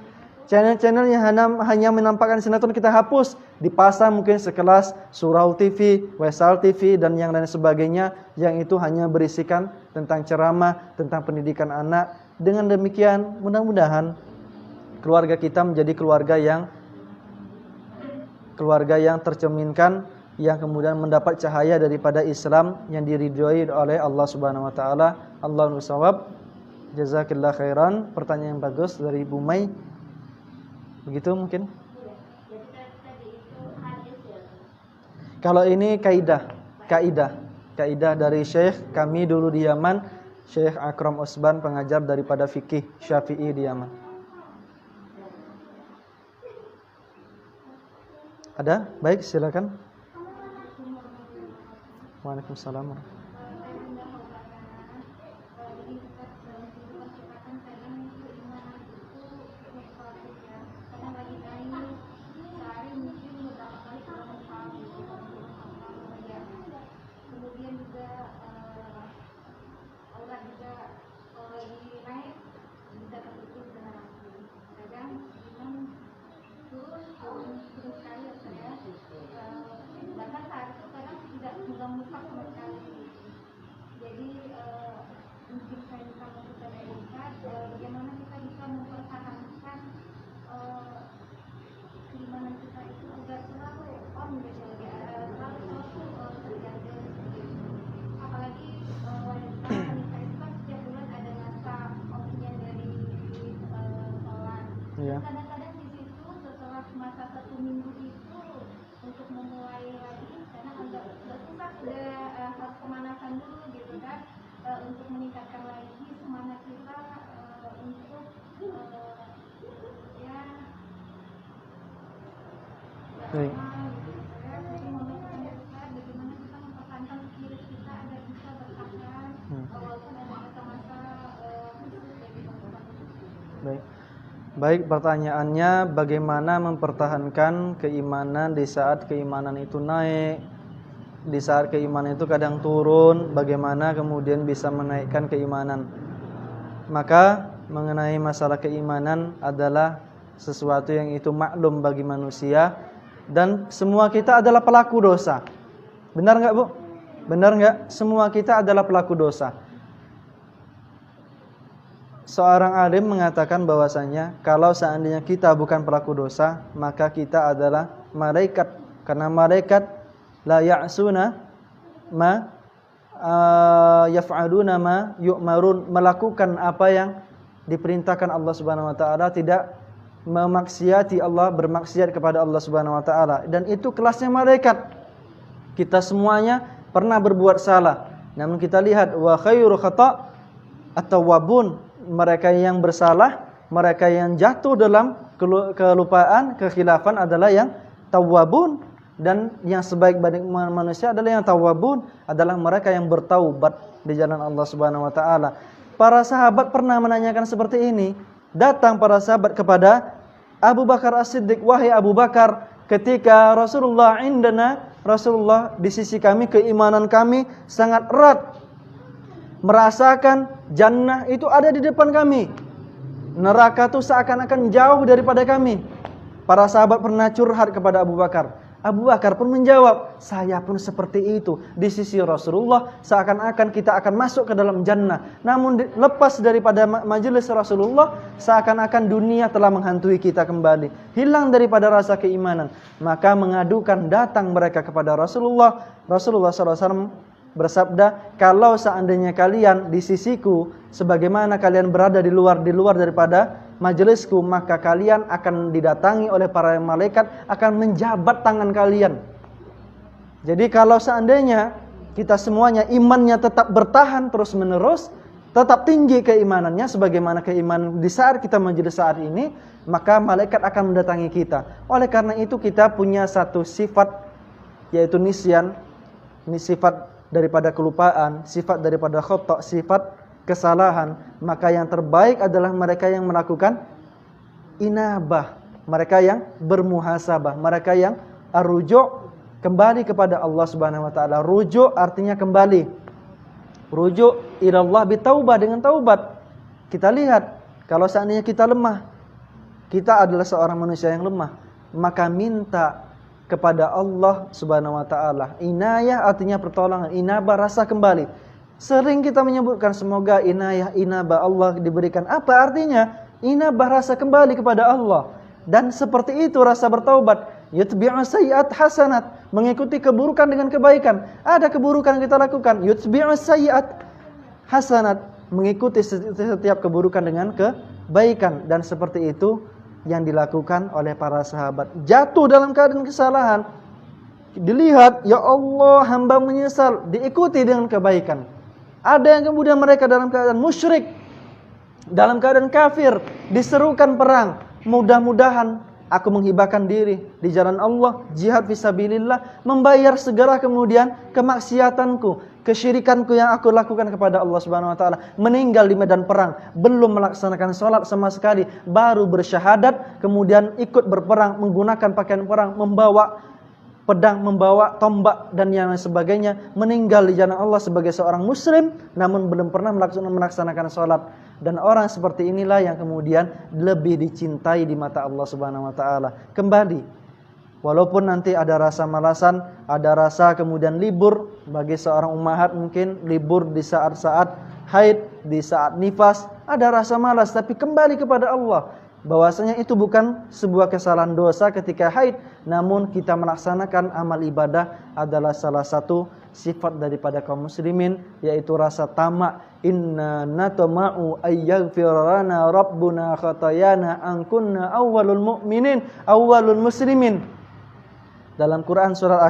Channel-channel yang hanya menampakkan sinetron kita hapus. Dipasang mungkin sekelas Surau TV, Wesal TV, dan yang lain sebagainya. Yang itu hanya berisikan tentang ceramah, tentang pendidikan anak. Dengan demikian mudah-mudahan keluarga kita menjadi keluarga yang tercerminkan, yang kemudian mendapat cahaya daripada Islam yang diridhoi oleh Allah Subhanahu wa taala. Allahu shawab. Jazakillah khairan. Pertanyaan yang bagus dari Bu Mai. Begitu mungkin? Kalau ini kaidah dari Syekh kami dulu di Yaman, Syekh Akram Usban, pengajar daripada fikih Syafi'i di Yaman. Ada? Baik, silakan. Waalaikumsalam. Bagaimana kita bisa mempertahankan keimanan kita itu agar selalu on gitu, selalu terjaga. Apalagi wanita itu kan setiap bulan ada masa off-nya dari sholat. Kadang-kadang di situ setelah masa 1 minggu itu untuk memulai lagi, karena agak susah, sudah harus pemanasan dulu gitu kan, untuk meningkatkan lagi semangat kita untuk Baik. bagaimana kita mempertahankan diri kita agar bisa bertahan walaupun ada masa-masa Baik. Baik, pertanyaannya bagaimana mempertahankan keimanan di saat keimanan itu naik, di saat keimanan itu kadang turun, bagaimana kemudian bisa menaikkan keimanan. Maka mengenai masalah keimanan adalah sesuatu yang itu maklum bagi manusia, dan semua kita adalah pelaku dosa. Benar enggak, Bu? Benar enggak? Semua kita adalah pelaku dosa. Seorang alim mengatakan bahwasanya kalau seandainya kita bukan pelaku dosa, maka kita adalah malaikat. Karena malaikat la ya'suna ma yaf'aluna ma yu'marun, melakukan apa yang diperintahkan Allah Subhanahu wa taala, tidak memaksiati Allah, bermaksiat kepada Allah Subhanahu wa taala. Dan itu kelasnya malaikat. Kita semuanya pernah berbuat salah. Namun kita lihat wa khairu khata' at-tawwabun, mereka yang bersalah, mereka yang jatuh dalam kelupaan, kekhilafan adalah yang tawwabun. Dan yang sebaik-baik manusia adalah yang tawwabun, adalah mereka yang bertaubat di jalan Allah Subhanahu wa taala. Para sahabat pernah menanyakan seperti ini. Datang para sahabat kepada Abu Bakar As-Siddiq, wahai Abu Bakar, ketika Rasulullah indana, Rasulullah di sisi kami, keimanan kami sangat erat, merasakan jannah itu ada di depan kami, neraka itu seakan-akan jauh daripada kami. Para sahabat pernah curhat kepada Abu Bakar. Abu Bakar pun menjawab, saya pun seperti itu. Di sisi Rasulullah seakan-akan kita akan masuk ke dalam jannah. Namun lepas daripada majelis Rasulullah, seakan-akan dunia telah menghantui kita kembali. Hilang daripada rasa keimanan. Maka mengadukan, datang mereka kepada Rasulullah. Rasulullah SAW bersabda, kalau seandainya kalian di sisiku, sebagaimana kalian berada di luar daripada majelisku, maka kalian akan didatangi oleh para malaikat, akan menjabat tangan kalian. Jadi kalau seandainya kita semuanya imannya tetap bertahan terus menerus, tetap tinggi keimanannya sebagaimana keimanan di saat kita majelis saat ini, maka malaikat akan mendatangi kita. Oleh karena itu kita punya satu sifat, yaitu nisyan. Ini sifat daripada kelupaan, sifat daripada khata', sifat kesalahan. Maka yang terbaik adalah mereka yang melakukan inabah, mereka yang bermuhasabah, mereka yang arruju', kembali kepada Allah Subhanahu wa taala. Rujuk artinya kembali. Rujuk ilallah bitaubah, dengan taubat. Kita lihat, kalau seandainya kita lemah, kita adalah seorang manusia yang lemah, maka minta kepada Allah Subhanahu wa taala. Inayah artinya pertolongan, inabah rasa kembali. Sering kita menyebutkan semoga inayah, inabah Allah diberikan. Apa artinya? Inabah rasa kembali kepada Allah. Dan seperti itu rasa bertaubat. Yutbi'u sayyi'at hasanat, mengikuti keburukan dengan kebaikan. Ada keburukan yang kita lakukan, yutbi'u sayyi'at hasanat, mengikuti setiap keburukan dengan kebaikan. Dan seperti itu yang dilakukan oleh para sahabat. Jatuh dalam keadaan kesalahan, dilihat, ya Allah hamba menyesal, diikuti dengan kebaikan. Ada yang kemudian mereka dalam keadaan musyrik, dalam keadaan kafir, diserukan perang, mudah-mudahan aku menghibahkan diri di jalan Allah, jihad fisabilillah, membayar segera kemudian kemaksiatanku, kesyirikanku yang aku lakukan kepada Allah Subhanahu wa taala, meninggal di medan perang, belum melaksanakan salat sama sekali, baru bersyahadat, kemudian ikut berperang menggunakan pakaian perang, membawa pedang, membawa tombak dan yang sebagainya, meninggal di jalan Allah sebagai seorang muslim namun belum pernah melaksanakan salat. Dan orang seperti inilah yang kemudian lebih dicintai di mata Allah Subhanahu wa taala. Kembali, walaupun nanti ada rasa malasan, ada rasa kemudian libur bagi seorang ummahat, mungkin libur di saat-saat haid, di saat nifas, ada rasa malas, tapi kembali kepada Allah. Bahwasanya itu bukan sebuah kesalahan dosa ketika haid, namun kita melaksanakan amal ibadah adalah salah satu sifat daripada kaum muslimin, yaitu rasa tamak. Inna natama'u ayyaghfira lana rabbuna khatayana an kunna awwalul mu'minin awwalul muslimin. Dalam Quran surah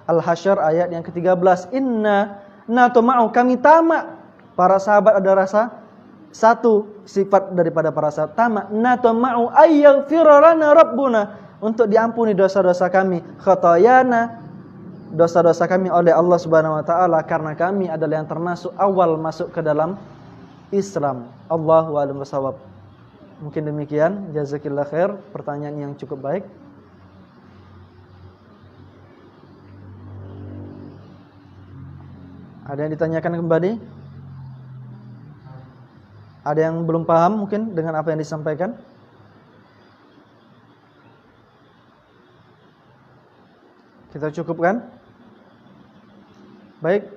Al-Hasyr ayat yang ke-13, inna natama'u, kami tamak. Para sahabat ada rasa, satu sifat daripada para sahabat tamak, natama'u ayyaghfira lana rabbuna, untuk diampuni dosa-dosa kami, khatayana, dosa-dosa kami oleh Allah Subhanahu wa taala, karena kami adalah yang termasuk awal masuk ke dalam Islam. Allahu a'lam bishawab. Mungkin demikian, jazakillah khair, pertanyaan yang cukup baik. Ada yang ditanyakan kembali? Ada yang belum paham mungkin dengan apa yang disampaikan? Kita cukupkan? Baik,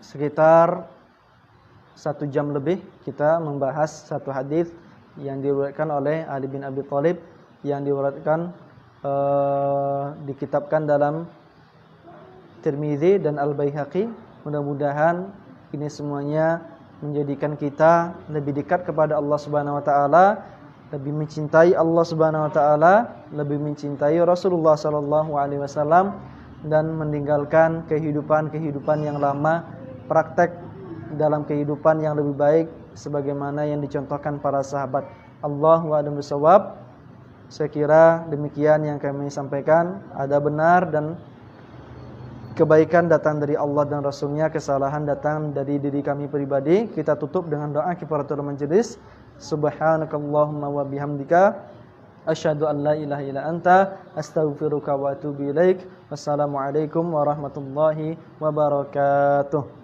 sekitar 1 jam lebih kita membahas satu hadis yang diriwayatkan oleh Ali bin Abi Thalib, yang diriwayatkan dikitabkan dalam Tirmizi dan Al-Baihaqi. Mudah-mudahan ini semuanya menjadikan kita lebih dekat kepada Allah Subhanahu wa taala, lebih mencintai Allah Subhanahu wa taala, lebih mencintai Rasulullah sallallahu alaihi wasallam, dan meninggalkan kehidupan-kehidupan yang lama, praktek dalam kehidupan yang lebih baik sebagaimana yang dicontohkan para sahabat. Allahu a'lam bishawab. Saya kira demikian yang kami sampaikan. Ada benar dan kebaikan datang dari Allah dan Rasulnya, kesalahan datang dari diri kami pribadi. Kita tutup dengan doa kifaratul majelis. Subhanakallahumma wa bihamdika, asyhadu an la ilaha illa anta, astaghfiruka wa atubu ilaik. Wassalamualaikum warahmatullahi wabarakatuh.